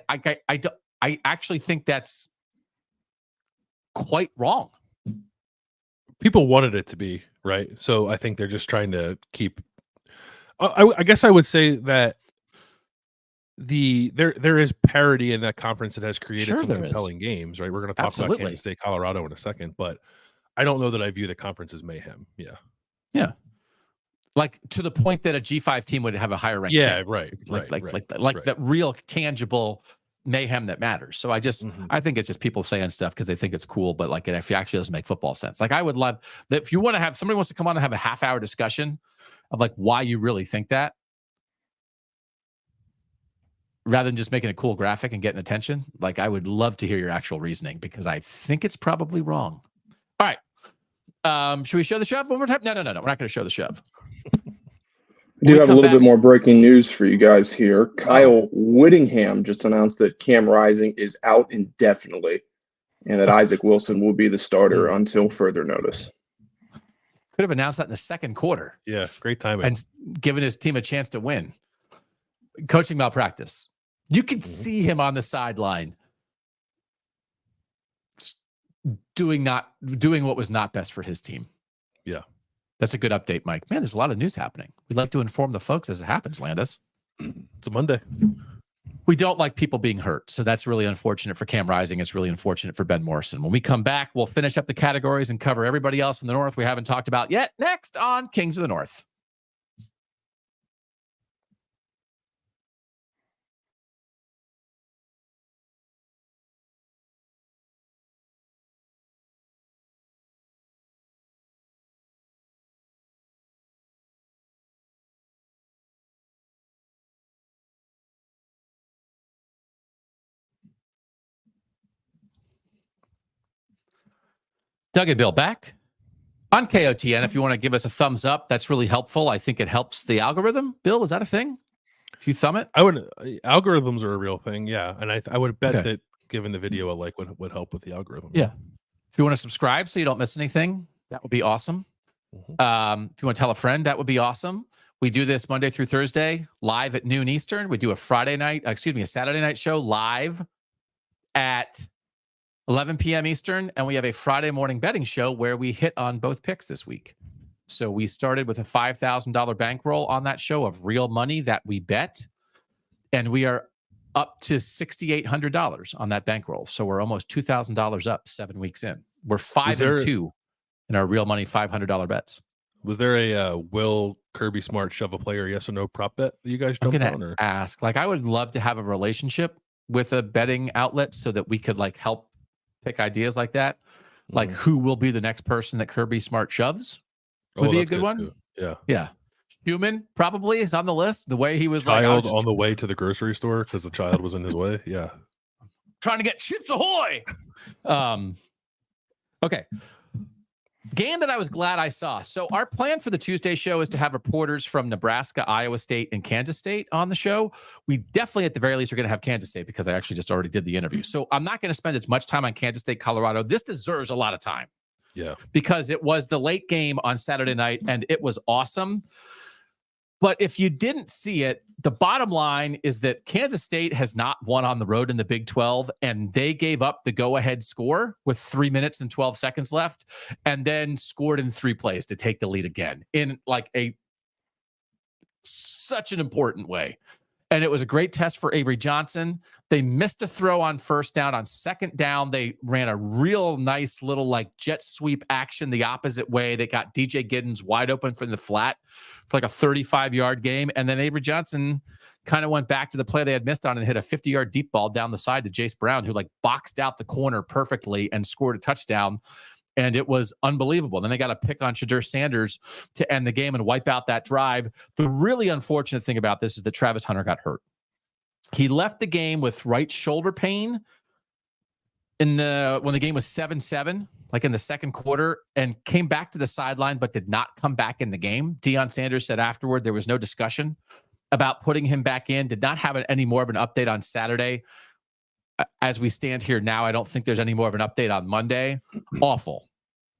S1: actually think that's quite wrong.
S2: People wanted it to be, right? So I think they're just trying to keep. I guess I would say that there is parity in that conference that has created some compelling games, right? We're going to talk about Kansas State, Colorado in a second, but I don't know that I view the conference as mayhem. Yeah.
S1: Yeah. To the point that a G5 team would have a higher rank.
S2: Yeah,
S1: champ.
S2: right.
S1: That real tangible mayhem that matters. So I think it's just people saying stuff because they think it's cool, but it actually doesn't make football sense. I would love that if you want to have somebody wants to come on and have a half-hour discussion of why you really think that, rather than just making a cool graphic and getting attention. I would love to hear your actual reasoning because I think it's probably wrong. All right. Should we show the shove one more time? No. We're not going to show the shove.
S4: I do have a little bit more breaking news for you guys here. Kyle Whittingham just announced that Cam Rising is out indefinitely and that Isaac Wilson will be the starter until further notice.
S1: Could have announced that in the second quarter.
S2: Yeah, great timing.
S1: And given his team a chance to win. Coaching malpractice. You can see him on the sideline doing what was not best for his team.
S2: Yeah.
S1: That's a good update, Mike. Man, there's a lot of news happening. We'd like to inform the folks as it happens, Landis.
S2: It's a Monday.
S1: We don't like people being hurt. So that's really unfortunate for Cam Rising. It's really unfortunate for Ben Morrison. When we come back, we'll finish up the categories and cover everybody else in the North we haven't talked about yet. Next on Kings of the North. Doug and Bill back on KOTN. If you want to give us a thumbs up, that's really helpful. I think it helps the algorithm. Bill, is that a thing? If you thumb it?
S2: Algorithms are a real thing, yeah. And I would bet that giving the video a like would help with the algorithm.
S1: Yeah. If you want to subscribe so you don't miss anything, that would be awesome. Mm-hmm. If you want to tell a friend, that would be awesome. We do this Monday through Thursday live at noon Eastern. We do a Saturday night show live at 11 p.m. Eastern, and we have a Friday morning betting show where we hit on both picks this week. So we started with a $5,000 bankroll on that show of real money that we bet, and we are up to $6,800 on that bankroll. So we're almost $2,000 up 7 weeks in. We're 5-2 in our real money $500 bets.
S2: Was there a will Kirby Smart shove a player yes or no prop bet that you guys jumped on? Or
S1: ask, I would love to have a relationship with a betting outlet so that we could help pick ideas like that, who will be the next person that Kirby Smart shoves would be a good one.
S2: Too.
S1: Yeah. Human probably is on the list. The way he was
S2: child on the way to the grocery store because the child was in his way. Yeah,
S1: trying to get Chips Ahoy. Okay. Game that I was glad I saw. So our plan for the Tuesday show is to have reporters from Nebraska, Iowa State, and Kansas State on the show. We definitely, at the very least, are going to have Kansas State because I actually just already did the interview. So I'm not going to spend as much time on Kansas State, Colorado. This deserves a lot of time.
S2: Yeah.
S1: Because it was the late game on Saturday night, and it was awesome. But if you didn't see it, the bottom line is that Kansas State has not won on the road in the Big 12, and they gave up the go-ahead score with 3 minutes and 12 seconds left, and then scored in 3 plays to take the lead again in such an important way. And it was a great test for Avery Johnson. They missed a throw on first down. On second down, they ran a real nice little jet sweep action the opposite way. They got DJ Giddens wide open from the flat for a 35-yard game. And then Avery Johnson kind of went back to the play they had missed on and hit a 50-yard deep ball down the side to Jace Brown, who boxed out the corner perfectly and scored a touchdown. And it was unbelievable. Then they got a pick on Shadur Sanders to end the game and wipe out that drive. The really unfortunate thing about this is that Travis Hunter got hurt. He left the game with right shoulder pain when the game was 7-7, in the second quarter, and came back to the sideline, but did not come back in the game. Deion Sanders said afterward there was no discussion about putting him back in, did not have any more of an update on Saturday. As we stand here now, I don't think there's any more of an update on Monday. Awful.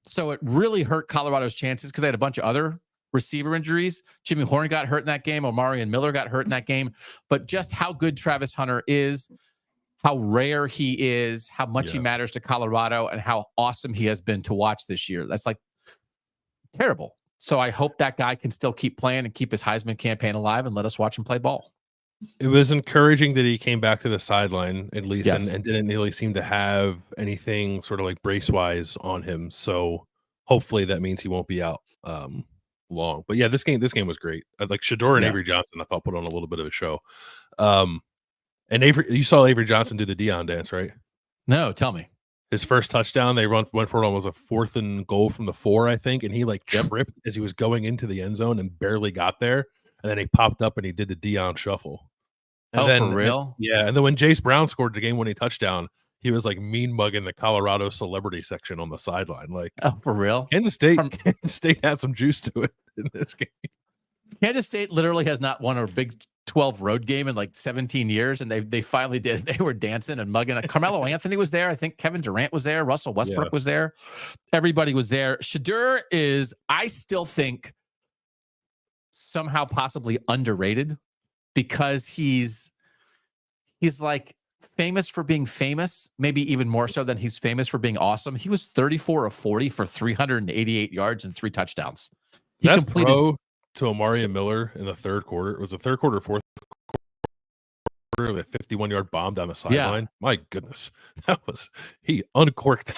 S1: So it really hurt Colorado's chances because they had a bunch of other receiver injuries. Jimmy Horn got hurt in that game. Omarion Miller got hurt in that game. But just how good Travis Hunter is, how rare he is, how much he matters to Colorado, and how awesome he has been to watch this year. That's terrible. So I hope that guy can still keep playing and keep his Heisman campaign alive and let us watch him play ball.
S2: It was encouraging that he came back to the sideline at least, and didn't really seem to have anything sort of brace-wise on him. So hopefully that means he won't be out long. But yeah, this game was great. Shadur and Avery Johnson, I thought, put on a little bit of a show. And you saw Avery Johnson do the Deion dance, right?
S1: No, tell me.
S2: His first touchdown, they went for it was a 4th and goal from the 4, I think, and he jet ripped as he was going into the end zone and barely got there. And then he popped up and he did the Deion shuffle. And
S1: for real?
S2: And then when Jace Brown scored the game-winning touchdown, he was mean mugging the Colorado celebrity section on the sideline.
S1: For real?
S2: Kansas State had some juice to it in this game.
S1: Kansas State literally has not won a Big 12 road game in 17 years, and they finally did. They were dancing and mugging. Carmelo Anthony was there. I think Kevin Durant was there. Russell Westbrook was there. Everybody was there. Shadur is, I still think, somehow possibly underrated because he's famous for being famous, maybe even more so than he's famous for being awesome. He was 34 of 40 for 388 yards and 3 touchdowns. He
S2: completed throw to Omarion Miller in the third quarter. It was the third quarter, fourth quarter, the 51-yard bomb down the sideline. My goodness, he uncorked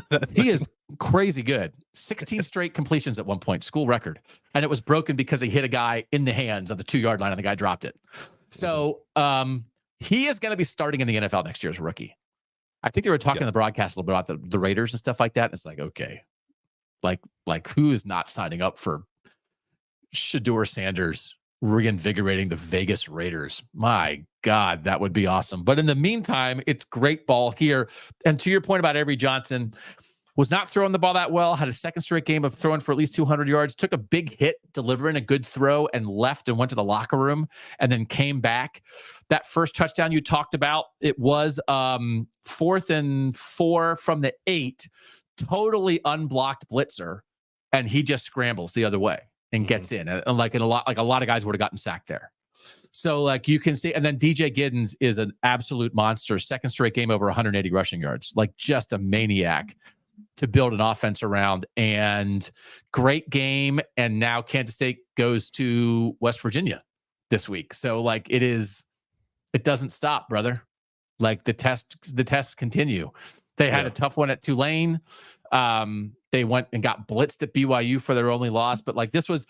S2: that.
S1: He is crazy good. 16 straight completions at one point, school record, and it was broken because he hit a guy in the hands of the 2-yard line, and the guy dropped it. So he is going to be starting in the NFL next year as a rookie. I think they were talking in the broadcast a little bit about the Raiders and stuff like that. And it's like, okay, like who is not signing up for Shedeur Sanders reinvigorating the Vegas Raiders? My God, that would be awesome. But in the meantime, it's great ball here. And to your point about Avery Johnson, was not throwing the ball that well, had a second straight game of throwing for at least 200 yards, took a big hit, delivering a good throw, and left and went to the locker room and then came back. That first touchdown you talked about, it was 4th and 4 from the 8, totally unblocked blitzer, and he just scrambles the other way and gets in. And like a lot of guys would have gotten sacked there. So like you can see, and then DJ Giddens is an absolute monster. Second straight game over 180 rushing yards, like just a maniac to build an offense around. And great game. And now Kansas State goes to West Virginia this week. So like it doesn't stop, brother. Like the tests continue. They had a tough one at Tulane. They went and got blitzed at BYU for their only loss, but like this was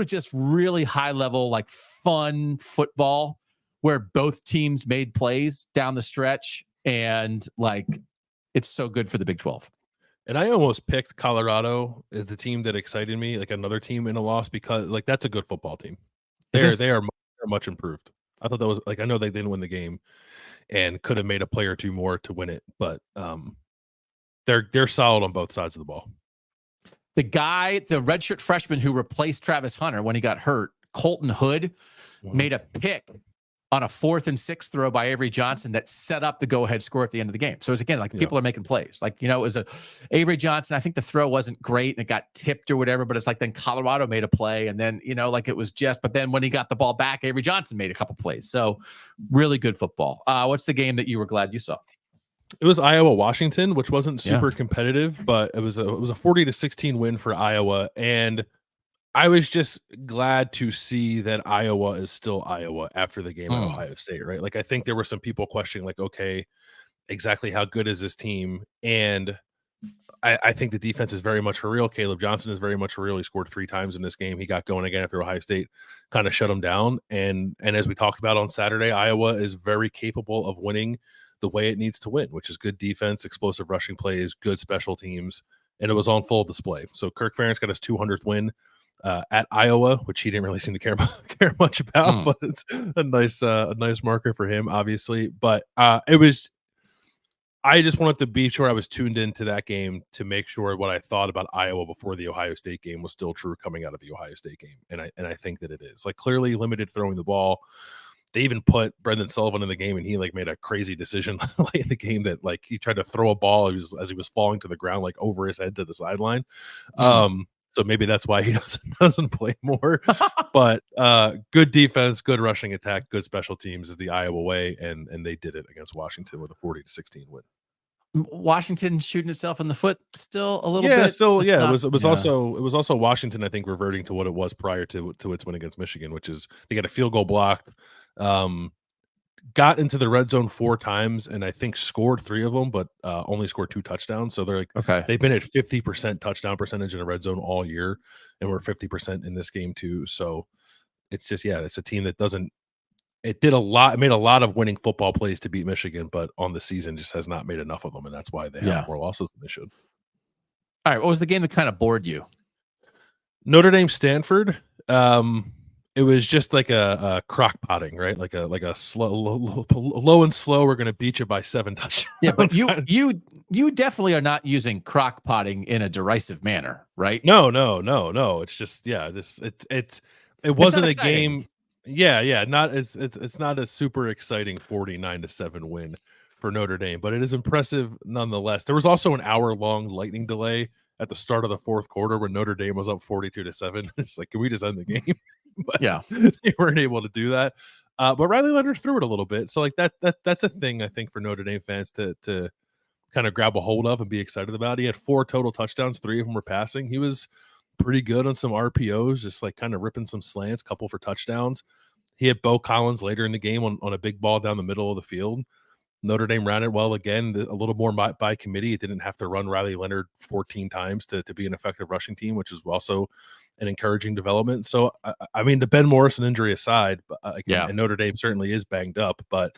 S1: just really high level, like fun football where both teams made plays down the stretch, and like it's so good for the Big 12.
S2: And I almost picked Colorado as the team that excited me, like another team in a loss, because like that's a good football team. They are much improved. I thought that was like, I know they didn't win the game and could have made a play or two more to win it, but they're solid on both sides of the ball.
S1: The redshirt freshman who replaced Travis Hunter when he got hurt, Colton Hood, made a pick on a 4th and 6 throw by Avery Johnson that set up the go-ahead score at the end of the game. So it's again, like people are making plays. Like, it was Avery Johnson. I think the throw wasn't great and it got tipped or whatever, but it's like then Colorado made a play, and then, like it was just, but then when he got the ball back, Avery Johnson made a couple plays. So really good football. What's the game that you were glad you saw?
S2: It was Iowa-Washington, which wasn't super competitive, but it was a 40-16 win for Iowa. And I was just glad to see that Iowa is still Iowa after the game at Ohio State, right? Like, I think there were some people questioning, like, okay, exactly how good is this team? And I think the defense is very much for real. Caleb Johnson is very much for real. He scored 3 times in this game. He got going again after Ohio State kind of shut him down. And as we talked about on Saturday, Iowa is very capable of winning the way it needs to win, which is good defense, explosive rushing plays, good special teams, and it was on full display. So Kirk Ferentz got his 200th win at Iowa, which he didn't really seem to care much about, but it's a nice marker for him, obviously. But I just wanted to be sure I was tuned into that game to make sure what I thought about Iowa before the Ohio State game was still true coming out of the Ohio State game, and I think that it is. Like, clearly limited throwing the ball. They even put Brendan Sullivan in the game, and he like made a crazy decision late in the game that like he tried to throw a ball as he was falling to the ground, like over his head to the sideline. So maybe that's why he doesn't play more. But good defense, good rushing attack, good special teams is the Iowa way, and they did it against Washington with a 40-16 win.
S1: Washington shooting itself in the foot still a little bit.
S2: It was also Washington, I think, reverting to what it was prior to its win against Michigan, which is they got a field goal blocked. Got into the red zone 4 times and I think scored 3 of them, but only scored 2 touchdowns. So they're like, okay, they've been at 50% touchdown percentage in a red zone all year, and we're 50% in this game too. So it's just, it's a team that it made a lot of winning football plays to beat Michigan, but on the season just has not made enough of them. And that's why they have more losses than they should.
S1: All right. What was the game that kind of bored you?
S2: Notre Dame, Stanford. It was just like a crock potting, right? Like a slow, low and slow. We're going to beat you by 7 touchdowns.
S1: Yeah, but you definitely are not using crock potting in a derisive manner, right?
S2: No. It's just it wasn't a game. Yeah. It's not a super exciting 49-7 win for Notre Dame, but it is impressive nonetheless. There was also an hour-long lightning delay at the start of the 4th quarter when Notre Dame was up 42-7. It's like, can we just end the game? But they weren't able to do that. But Riley Leonard threw it a little bit. So like that's a thing I think for Notre Dame fans to kind of grab a hold of and be excited about. He had 4 total touchdowns, 3 of them were passing. He was pretty good on some RPOs, just like kind of ripping some slants, couple for touchdowns. He hit Bo Collins later in the game on a big ball down the middle of the field. Notre Dame ran it well again, a little more by committee. It didn't have to run Riley Leonard 14 times to be an effective rushing team, which is also an encouraging development. So, I mean, the Ben Morrison injury aside, and Notre Dame certainly is banged up, but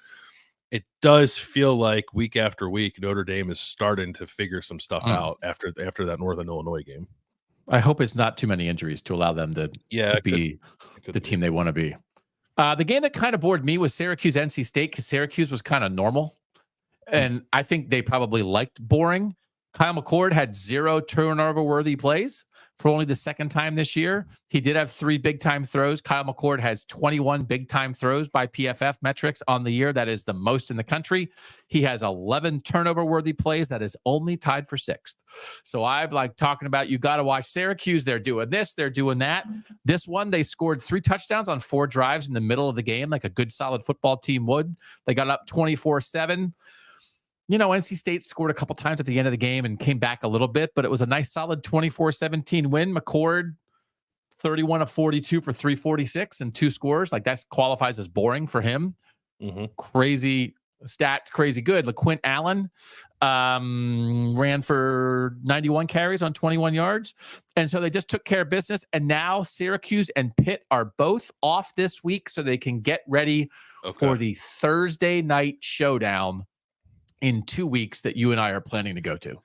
S2: it does feel like week after week, Notre Dame is starting to figure some stuff out after that Northern Illinois game.
S1: I hope it's not too many injuries to allow them to be the team they want to be. The game that kind of bored me was Syracuse-NC State, because Syracuse was kind of normal. And I think they probably liked boring. Kyle McCord had 0 turnover-worthy plays for only the second time this year. He did have 3 big-time throws. Kyle McCord has 21 big-time throws by PFF metrics on the year. That is the most in the country. He has 11 turnover-worthy plays. That is only tied for 6th. So I've like talking about, you got to watch Syracuse. They're doing this. They're doing that. This one, they scored 3 touchdowns on 4 drives in the middle of the game, like a good, solid football team would. They got up 24-7. You know, NC State scored a couple times at the end of the game and came back a little bit, but it was a nice, solid 24-17 win. McCord, 31 of 42 for 346 and 2 scores. Like, that qualifies as boring for him. Crazy stats, crazy good. LaQuint Allen ran for 91 carries on 21 yards. And so they just took care of business. And now Syracuse and Pitt are both off this week, so they can get ready for the Thursday night showdown in 2 weeks that you and I are planning to go to.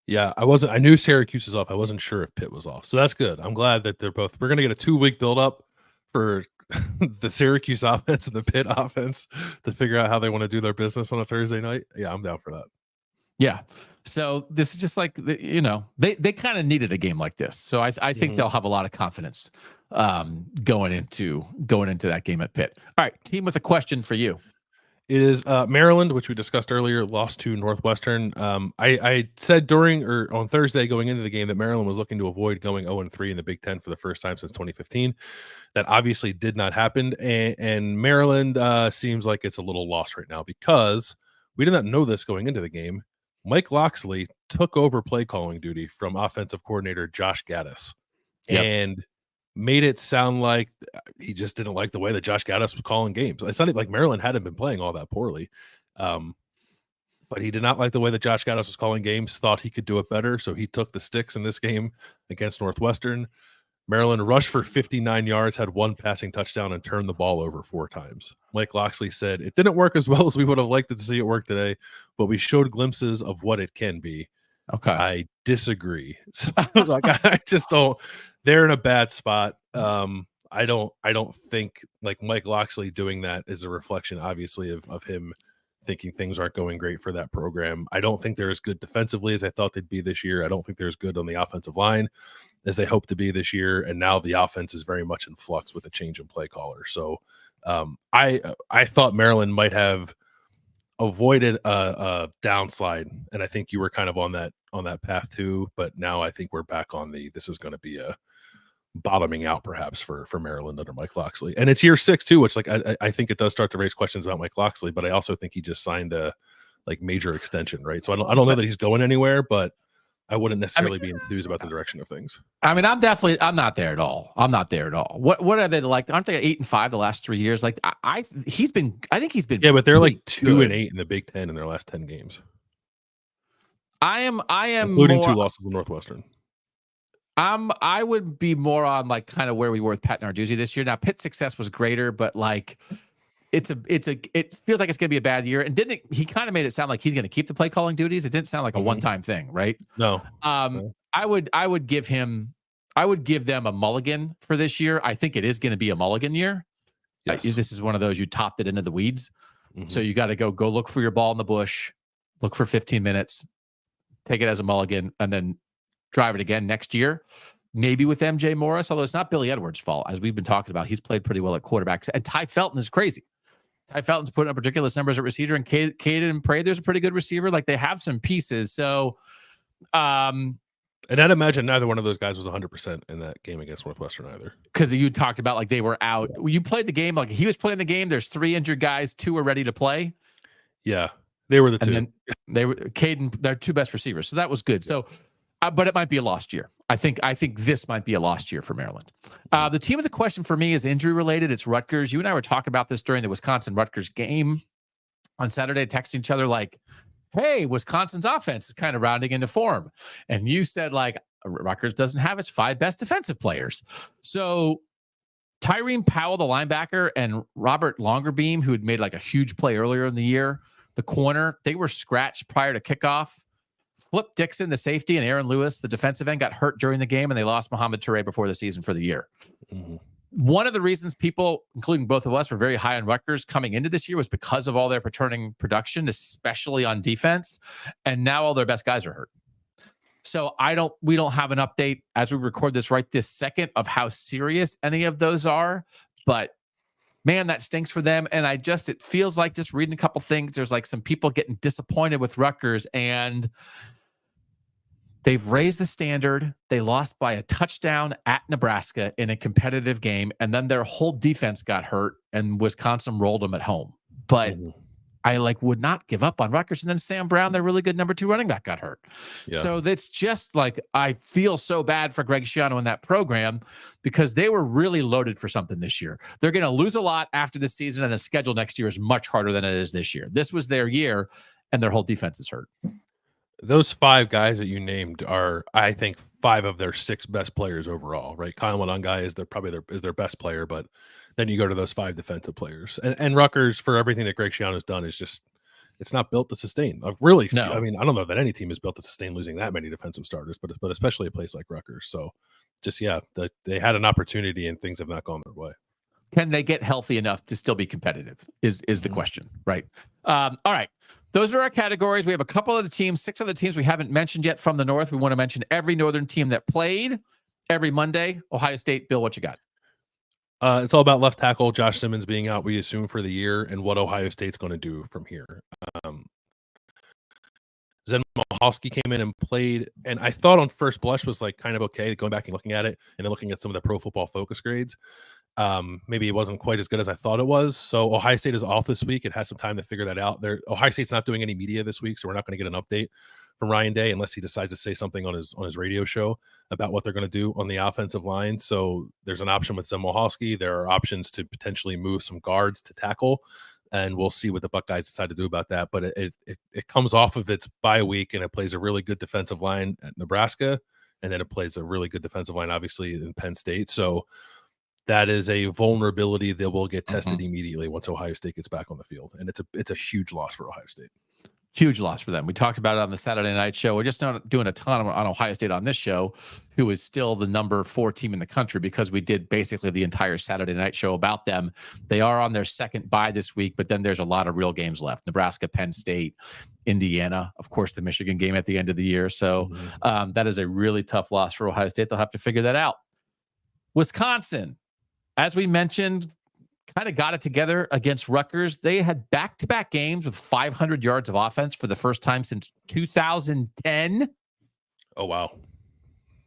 S2: Yeah, I knew Syracuse is off. I wasn't sure if Pitt was off. So that's good. I'm glad that they're both. We're going to get a 2-week build-up for the Syracuse offense and the Pitt offense to figure out how they want to do their business on a Thursday night. Yeah, I'm down for that.
S1: Yeah. So this is just like, you know, they kind of needed a game like this. So I think they'll have a lot of confidence going into that game at Pitt. All right, team with a question for you.
S2: It is Maryland, which we discussed earlier, lost to Northwestern. I said on Thursday going into the game that Maryland was looking to avoid going 0-3 in the Big Ten for the first time since 2015. That obviously did not happen. And Maryland seems like it's a little lost right now, because we did not know this going into the game. Mike Locksley took over play calling duty from offensive coordinator Josh Gaddis and made it sound like he just didn't like the way that Josh Gaddis was calling games. It sounded like Maryland hadn't been playing all that poorly. But he did not like the way that Josh Gaddis was calling games, thought he could do it better. So he took the sticks in this game against Northwestern. Maryland rushed for 59 yards, had 1 passing touchdown, and turned the ball over 4 times. Mike Locksley said, "It didn't work as well as we would have liked to see it work today, but we showed glimpses of what it can be."
S1: Okay.
S2: I disagree. So, I just don't. They're in a bad spot. I don't think like Mike Locksley doing that is a reflection, obviously, of him thinking things aren't going great for that program. I don't think they're as good defensively as I thought they'd be this year. I don't think they're as good on the offensive line as they hope to be this year. And now the offense is very much in flux with a change in play caller. So I thought Maryland might have avoided a downslide, and I think you were kind of on that path too. But now I think we're back on this is going to be a bottoming out perhaps for Maryland under Mike Locksley. And it's year 6 too, which like I think it does start to raise questions about Mike Locksley, but I also think he just signed a like major extension, right? So I don't know that he's going anywhere, but I wouldn't necessarily be enthused about the direction of things.
S1: I mean, I'm not there at all. What are they like? Aren't they 8-5 the last 3 years? Like I think he's been.
S2: Yeah, but they're like 2-8 in the Big Ten in their last 10 games.
S1: I am
S2: including 2 losses to Northwestern.
S1: I would be more on like kind of where we were with Pat Narduzzi this year. Now Pitt's success was greater, but like it feels like it's gonna be a bad year. And he kind of made it sound like he's gonna keep the play calling duties? It didn't sound like a one-time thing, right?
S2: No.
S1: I would give them a mulligan for this year. I think it is gonna be a mulligan year.
S2: Yes.
S1: This is one of those you topped it into the weeds. So you got to go look for your ball in the bush, look for 15 minutes, take it as a mulligan, and then drive it again next year, maybe with MJ Morris, although it's not Billy Edwards' fault. As we've been talking about, he's played pretty well at quarterbacks. And Ty Felton is crazy. Ty Felton's putting up ridiculous numbers at receiver, and Caden Prather's a pretty good receiver. Like, they have some pieces. So,
S2: and I'd imagine neither one of those guys was 100% in that game against Northwestern either.
S1: Because you talked about like they were out. You played the game, like he was playing the game. There's 3 injured guys, 2 are ready to play.
S2: Yeah, they were the 2.
S1: And then they were Caden, their 2 best receivers. So that was good. Yeah. So, but it might be a lost year. I think this might be a lost year for Maryland. The team of the question for me is injury related. It's Rutgers. You and I were talking about this during the Wisconsin-Rutgers game on Saturday, texting each other like, hey, Wisconsin's offense is kind of rounding into form. And you said, like, Rutgers doesn't have its 5 best defensive players. So Tyrene Powell, the linebacker, and Robert Longerbeam, who had made like a huge play earlier in the year, the corner, they were scratched prior to kickoff. Flip Dixon, the safety, and Aaron Lewis, the defensive end, got hurt during the game, and they lost Mohamed Toure before the season for the year. Mm-hmm. One of the reasons people, including both of us, were very high on Rutgers coming into this year was because of all their returning production, especially on defense. And now all their best guys are hurt. So we don't have an update as we record this right this second of how serious any of those are. But man, that stinks for them. And it feels like just reading a couple things, there's like some people getting disappointed with Rutgers, and they've raised the standard. They lost by a touchdown at Nebraska in a competitive game, and then their whole defense got hurt, and Wisconsin rolled them at home. But I would not give up on Rutgers. And then Sam Brown, their really good number 2 running back, got hurt. Yeah. So that's just like, I feel so bad for Greg Schiano in that program because they were really loaded for something this year. They're going to lose a lot after the season, and the schedule next year is much harder than it is this year. This was their year, and their whole defense is hurt.
S2: Those 5 guys that you named are, I think, 5 of their 6 best players overall, right? Kyle Monangai is their best player, but then you go to those 5 defensive players. And Rutgers, for everything that Greg Schiano has done, is just, it's not built to sustain. No. I mean, I don't know that any team is built to sustain losing that many defensive starters, but especially a place like Rutgers. So just, they had an opportunity and things have not gone their way.
S1: Can they get healthy enough to still be competitive is the question, right? All right. Those are our categories. We have a couple of the teams, 6 other teams we haven't mentioned yet from the North. We want to mention every Northern team that played every Monday. Ohio State, Bill, what you got?
S2: It's all about left tackle Josh Simmons being out, we assume, for the year, and what Ohio State's going to do from here. Zen Mahalski came in and played, and I thought on first blush was like kind of okay, going back and looking at it, and then looking at some of the Pro Football Focus grades. Maybe it wasn't quite as good as I thought it was. So Ohio State is off this week. It has some time to figure that out. Ohio State's not doing any media this week, so we're not going to get an update from Ryan Day unless he decides to say something on his radio show about what they're going to do on the offensive line. So there's an option with Zen Mahalski. There are options to potentially move some guards to tackle, and we'll see what the Buckeyes decide to do about that. But it comes off of its bye week, and it plays a really good defensive line at Nebraska, and then it plays a really good defensive line, obviously, in Penn State. So that is a vulnerability that will get tested immediately once Ohio State gets back on the field. And it's a huge loss for Ohio State.
S1: Huge loss for them. We talked about it on the Saturday night show. We're just not doing a ton on Ohio State on this show, who is still the number 4 team in the country, because we did basically the entire Saturday night show about them. They are on their second bye this week, but then there's a lot of real games left. Nebraska, Penn State, Indiana, of course, the Michigan game at the end of the year. So that is a really tough loss for Ohio State. They'll have to figure that out. Wisconsin, as we mentioned, kind of got it together against Rutgers. They had back-to-back games with 500 yards of offense for the first time since 2010.
S2: Oh, wow.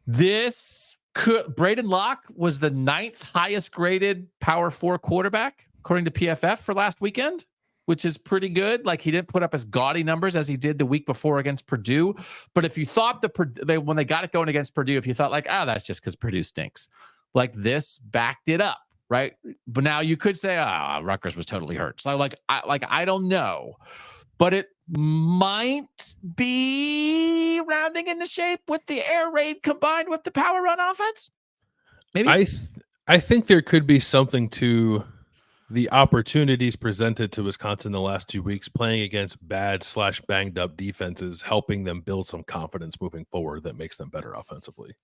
S1: Braden Locke was the 9th highest graded Power 4 quarterback, according to PFF, for last weekend, which is pretty good. Like, he didn't put up as gaudy numbers as he did the week before against Purdue. But if you thought when they got it going against Purdue, if you thought like, that's just because Purdue stinks, like, this backed it up. Right. But now you could say, Rutgers was totally hurt. So I don't know, but it might be rounding into shape with the air raid combined with the power run offense. Maybe
S2: I think there could be something to the opportunities presented to Wisconsin the last 2 weeks, playing against bad/banged up defenses, helping them build some confidence moving forward that makes them better offensively.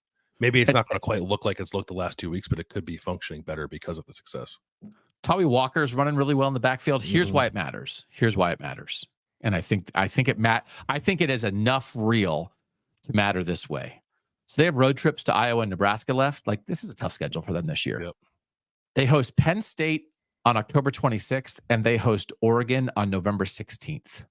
S2: Maybe it's not going to quite look like it's looked the last 2 weeks, but it could be functioning better because of the success.
S1: Tommy Walker's running really well in the backfield. Here's why it matters. And I think it is enough real to matter this way. So they have road trips to Iowa and Nebraska left. Like, this is a tough schedule for them this year. Yep. They host Penn State on October 26th, and they host Oregon on November 16th.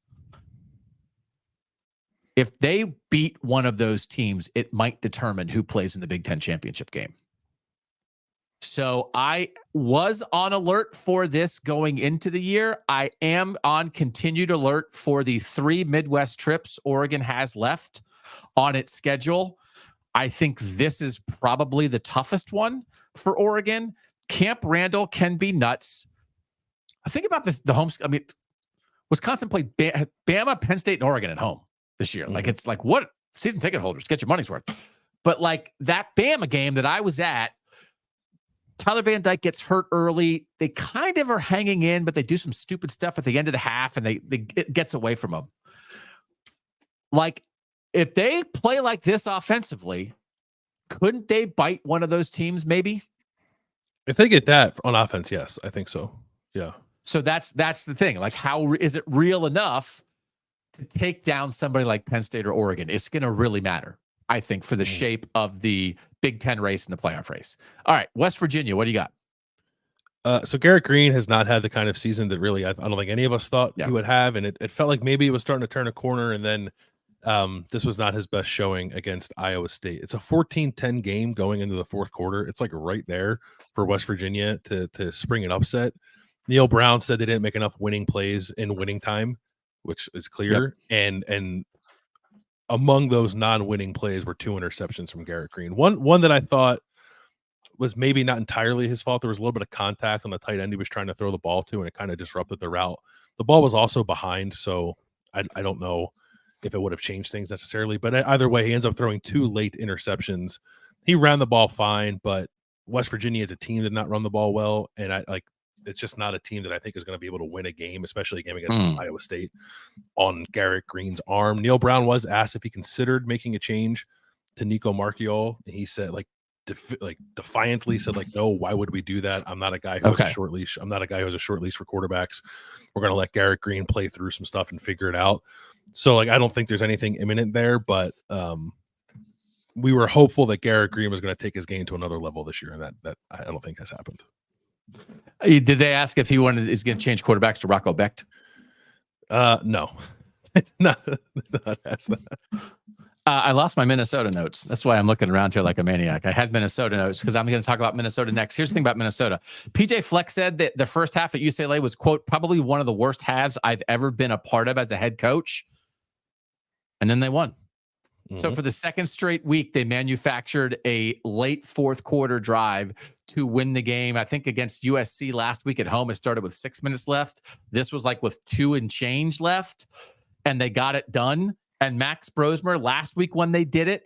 S1: If they beat one of those teams, it might determine who plays in the Big Ten championship game. So I was on alert for this going into the year. I am on continued alert for the 3 Midwest trips Oregon has left on its schedule. I think this is probably the toughest one for Oregon. Camp Randall can be nuts. Think about this, the home. I mean, Wisconsin played Bama, Penn State, and Oregon at home this year. Like, it's like, what season ticket holders, get your money's worth. But like that Bama game that I was at, Tyler Van Dyke gets hurt early. They kind of are hanging in, but they do some stupid stuff at the end of the half, and it gets away from them. Like, if they play like this offensively, couldn't they bite one of those teams maybe?
S2: If they get that on offense, yes, I think so. Yeah.
S1: So that's the thing. Like, how is it real enough to take down somebody like Penn State or Oregon? It's going to really matter, I think, for the shape of the Big Ten race and the playoff race. All right, West Virginia, what do you got?
S2: So Garrett Green has not had the kind of season that really I don't think any of us thought he would have, and it felt like maybe it was starting to turn a corner, and then this was not his best showing against Iowa State. It's a 14-10 game going into the fourth quarter. It's like right there for West Virginia to spring an upset. Neil Brown said they didn't make enough winning plays in winning time, which is clear. Yep. And among those non-winning plays were 2 interceptions from Garrett Green. One that I thought was maybe not entirely his fault. There was a little bit of contact on the tight end he was trying to throw the ball to, and it kind of disrupted the route. The ball was also behind, so I don't know if it would have changed things necessarily. But either way, he ends up throwing 2 late interceptions. He ran the ball fine, but West Virginia as a team did not run the ball well, and it's just not a team that I think is going to be able to win a game, especially a game against Iowa State on Garrett Green's arm. Neil Brown was asked if he considered making a change to Nico Marchiol, and he said, defiantly said, no, why would we do that? I'm not a guy who has a short leash. I'm not a guy who has a short leash for quarterbacks. We're going to let Garrett Green play through some stuff and figure it out. So, I don't think there's anything imminent there, but we were hopeful that Garrett Green was going to take his game to another level this year, and that I don't think has happened.
S1: Did they ask if he is going to change quarterbacks to Rocco Becht?
S2: No, not asked that.
S1: I lost my Minnesota notes. That's why I'm looking around here like a maniac. I had Minnesota notes because I'm going to talk about Minnesota next. Here's the thing about Minnesota. PJ Fleck said that the first half at UCLA was, quote, probably one of the worst halves I've ever been a part of as a head coach. And then they won. So for the second straight week, they manufactured a late fourth quarter drive to win the game. I think against USC last week at home, it started with 6 minutes left. This was like with 2 and change left, and they got it done. And Max Brosmer last week when they did it,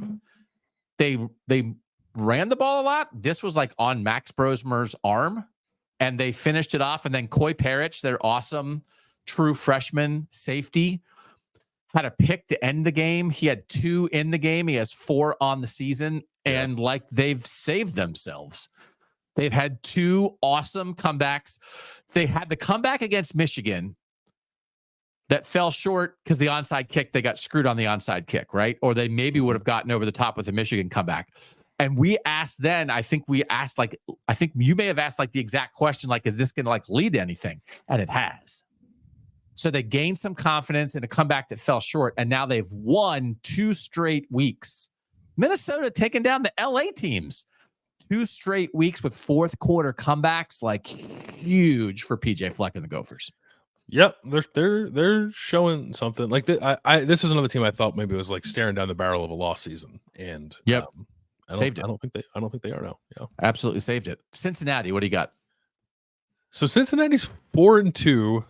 S1: they ran the ball a lot. This was like on Max Brosmer's arm, and they finished it off. And then Coy Parrish, their awesome true freshman safety, had a pick to end the game. He had 2 in the game. He has 4 on the season. And they've saved themselves. They've had 2 awesome comebacks. They had the comeback against Michigan that fell short because the onside kick, they got screwed on the onside kick, right? Or they maybe would have gotten over the top with the Michigan comeback. And we asked then, I think you may have asked the exact question, is this going to lead to anything? And it has. So they gained some confidence in a comeback that fell short, and now they've won 2 straight weeks. Minnesota taking down the LA teams 2 straight weeks with fourth quarter comebacks, huge for PJ Fleck and the Gophers.
S2: Yep, they're showing something like that. This is another team I thought maybe was staring down the barrel of a lost season, and
S1: saved it.
S2: I don't think they are now. Yeah,
S1: absolutely saved it. Cincinnati, what do you got?
S2: So Cincinnati's 4-2.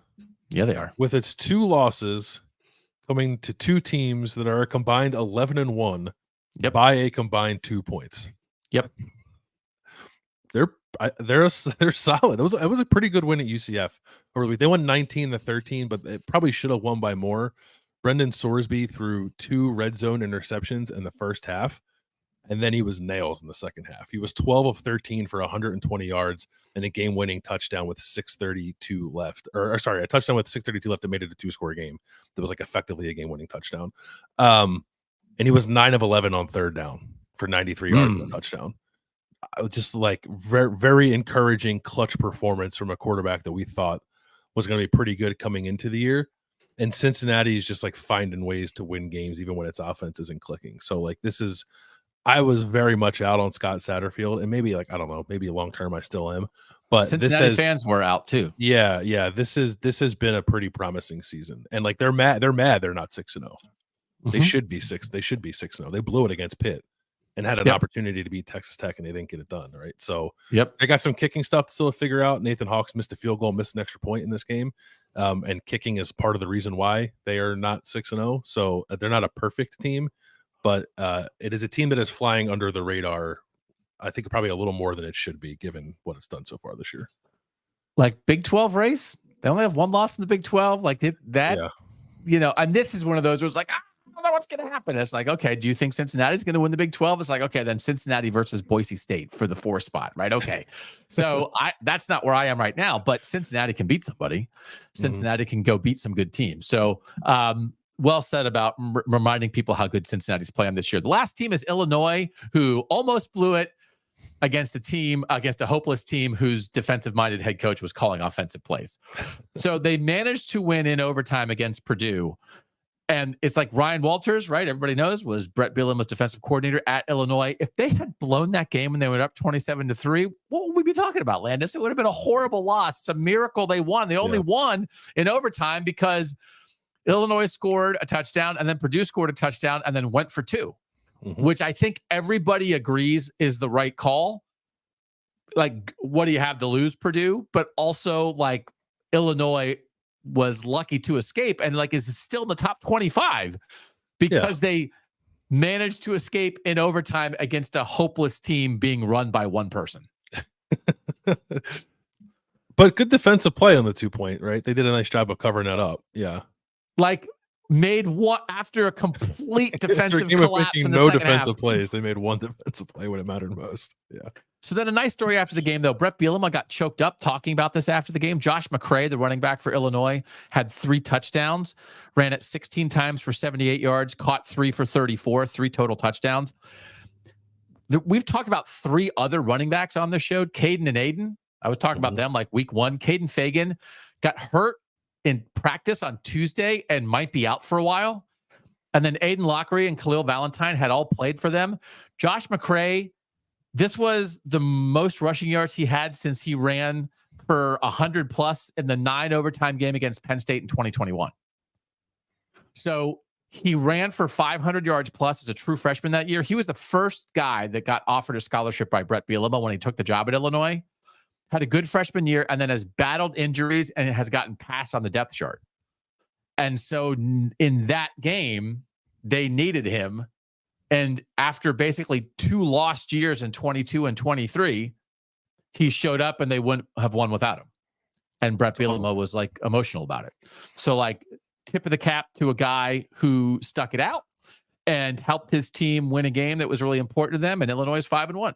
S1: Yeah, they are.
S2: With its 2 losses coming to 2 teams that are a combined 11-1 by a combined 2 points.
S1: Yep.
S2: They're solid. It was a pretty good win at UCF. They won 19-13, but it probably should have won by more. Brendan Sorsby threw 2 red zone interceptions in the first half, and then he was nails in the second half. He was 12 of 13 for 120 yards and a game-winning touchdown with 6:32 left. A touchdown with 6:32 left that made it a 2-score game. That was effectively a game-winning touchdown. And he was 9 of 11 on third down for 93 yards and a touchdown. Just very, very encouraging clutch performance from a quarterback that we thought was going to be pretty good coming into the year. And Cincinnati is just finding ways to win games even when its offense isn't clicking. So I was very much out on Scott Satterfield, and maybe I don't know, maybe long term I still am. But
S1: Cincinnati fans were out too.
S2: Yeah. This has been a pretty promising season, and they're mad. They're not 6-0. They should be 6. They should be 6-0. They blew it against Pitt. and had an opportunity to beat Texas Tech, and they didn't get it done. Right. So they got some kicking stuff still to figure out. Nathan Hawks missed a field goal, missed an extra point in this game. And kicking is part of the reason why they are not 6-0. So they're not a perfect team, but it is a team that is flying under the radar. I think probably a little more than it should be given what it's done so far this year.
S1: Like Big 12 race, they only have one loss in the Big 12. Like and this is one of those where it's like, I don't know what's going to happen. It's like, okay, do you think Cincinnati's going to win the Big 12? It's like, okay, then Cincinnati versus Boise State for the 4 spot, right? Okay. So that's not where I am right now, but Cincinnati can beat somebody. Cincinnati can go beat some good teams. So, well said about reminding people how good Cincinnati's playing this year. The last team is Illinois, who almost blew it against a hopeless team whose defensive-minded head coach was calling offensive plays. So they managed to win in overtime against Purdue. And it's like Ryan Walters, right? Everybody knows, was Brett Bielema's defensive coordinator at Illinois. If they had blown that game when they went up 27-3, what would we be talking about, Landis? It would have been a horrible loss. It's a miracle they won. They only won in overtime because Illinois scored a touchdown and then Purdue scored a touchdown and then went for 2, which I think everybody agrees is the right call. Like, what do you have to lose, Purdue? But also, like, Illinois was lucky to escape and like is still in the top 25 because they managed to escape in overtime against a hopeless team being run by one person.
S2: But good defensive play on the 2-point, right? They did a nice job of covering that up. Yeah.
S1: Like made what after a complete defensive collapse in the
S2: no
S1: second
S2: defensive
S1: half.
S2: plays. They made one defensive play when it mattered most. Yeah.
S1: So then a nice story after the game, though. Brett Bielema got choked up talking about this after the game. Josh McCray, the running back for Illinois, had 3 touchdowns, ran it 16 times for 78 yards, caught 3 for 34, 3 total touchdowns. We've talked about 3 other running backs on the show, Caden and Aiden. I was talking about them like week 1. Caden Fagan got hurt in practice on Tuesday and might be out for a while. And then Aiden Lockery and Khalil Valentine had all played for them. Josh McCray, this was the most rushing yards he had since he ran for 100 plus in the 9 overtime game against Penn State in 2021. So he ran for 500 yards plus as a true freshman that year. He was the first guy that got offered a scholarship by Brett Bielema when he took the job at Illinois. Had a good freshman year and then has battled injuries and has gotten passed on the depth chart. And so in that game, they needed him. And after basically 2 lost years in 22 and 23, he showed up and they wouldn't have won without him. And Brett Bielema was like emotional about it. So like tip of the cap to a guy who stuck it out and helped his team win a game that was really important to them. And Illinois is 5-1.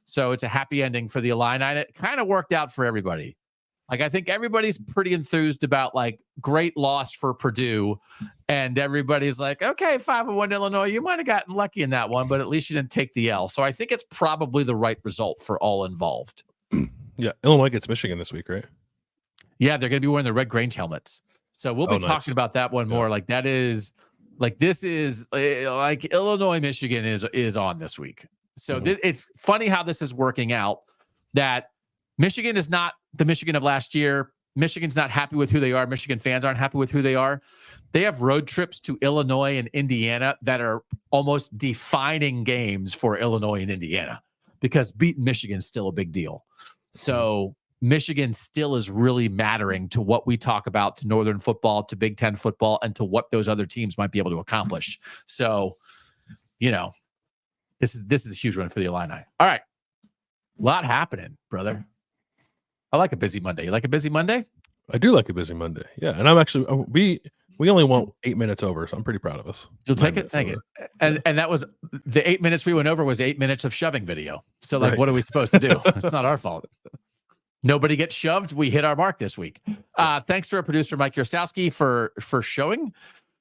S1: So it's a happy ending for the Illini. And it kind of worked out for everybody. Like, I think everybody's pretty enthused about like great loss for Purdue. And everybody's like, okay, 5-1 Illinois. You might've gotten lucky in that one, but at least you didn't take the L. So I think it's probably the right result for all involved.
S2: Yeah. Illinois gets Michigan this week, right?
S1: Yeah. They're going to be wearing the red Grange helmets. So we'll be talking about that one more. Like that is like, this is like Illinois, Michigan is on this week. So it's funny how this is working out, that Michigan is not the Michigan of last year. Michigan's not happy with who they are. Michigan fans aren't happy with who they are. They have road trips to Illinois and Indiana that are almost defining games for Illinois and Indiana, because beating Michigan is still a big deal. So Michigan still is really mattering to what we talk about, to Northern football, to Big Ten football, and to what those other teams might be able to accomplish. So, you know, this is a huge one for the Illini. All right. A lot happening, brother. I like a busy Monday. You like a busy Monday?
S2: I do like a busy Monday. Yeah. And I'm actually, we only went 8 minutes over, so I'm pretty proud of us.
S1: You'll take it? Thank you. And that was the 8 minutes we went over was 8 minutes of shoving video. So like, what are we supposed to do? It's not our fault. Nobody gets shoved. We hit our mark this week. Thanks to our producer, Mike Yarosowski, for showing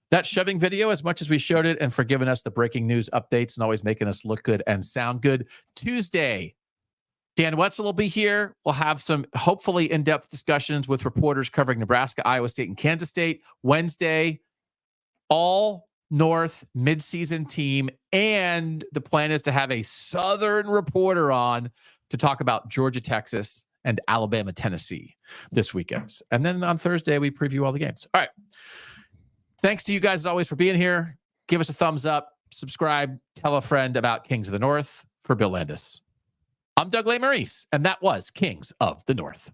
S1: that shoving video as much as we showed it, and for giving us the breaking news updates and always making us look good and sound good. Tuesday, Dan Wetzel will be here. We'll have some hopefully in-depth discussions with reporters covering Nebraska, Iowa State, and Kansas State. Wednesday, all North midseason team. And the plan is to have a Southern reporter on to talk about Georgia, Texas, and Alabama, Tennessee this weekend. And then on Thursday, we preview all the games. All right. Thanks to you guys as always for being here. Give us a thumbs up. subscribe, tell a friend about Kings of the North. For Bill Landis, I'm Doug Lesmerises, and that was Kings of the North.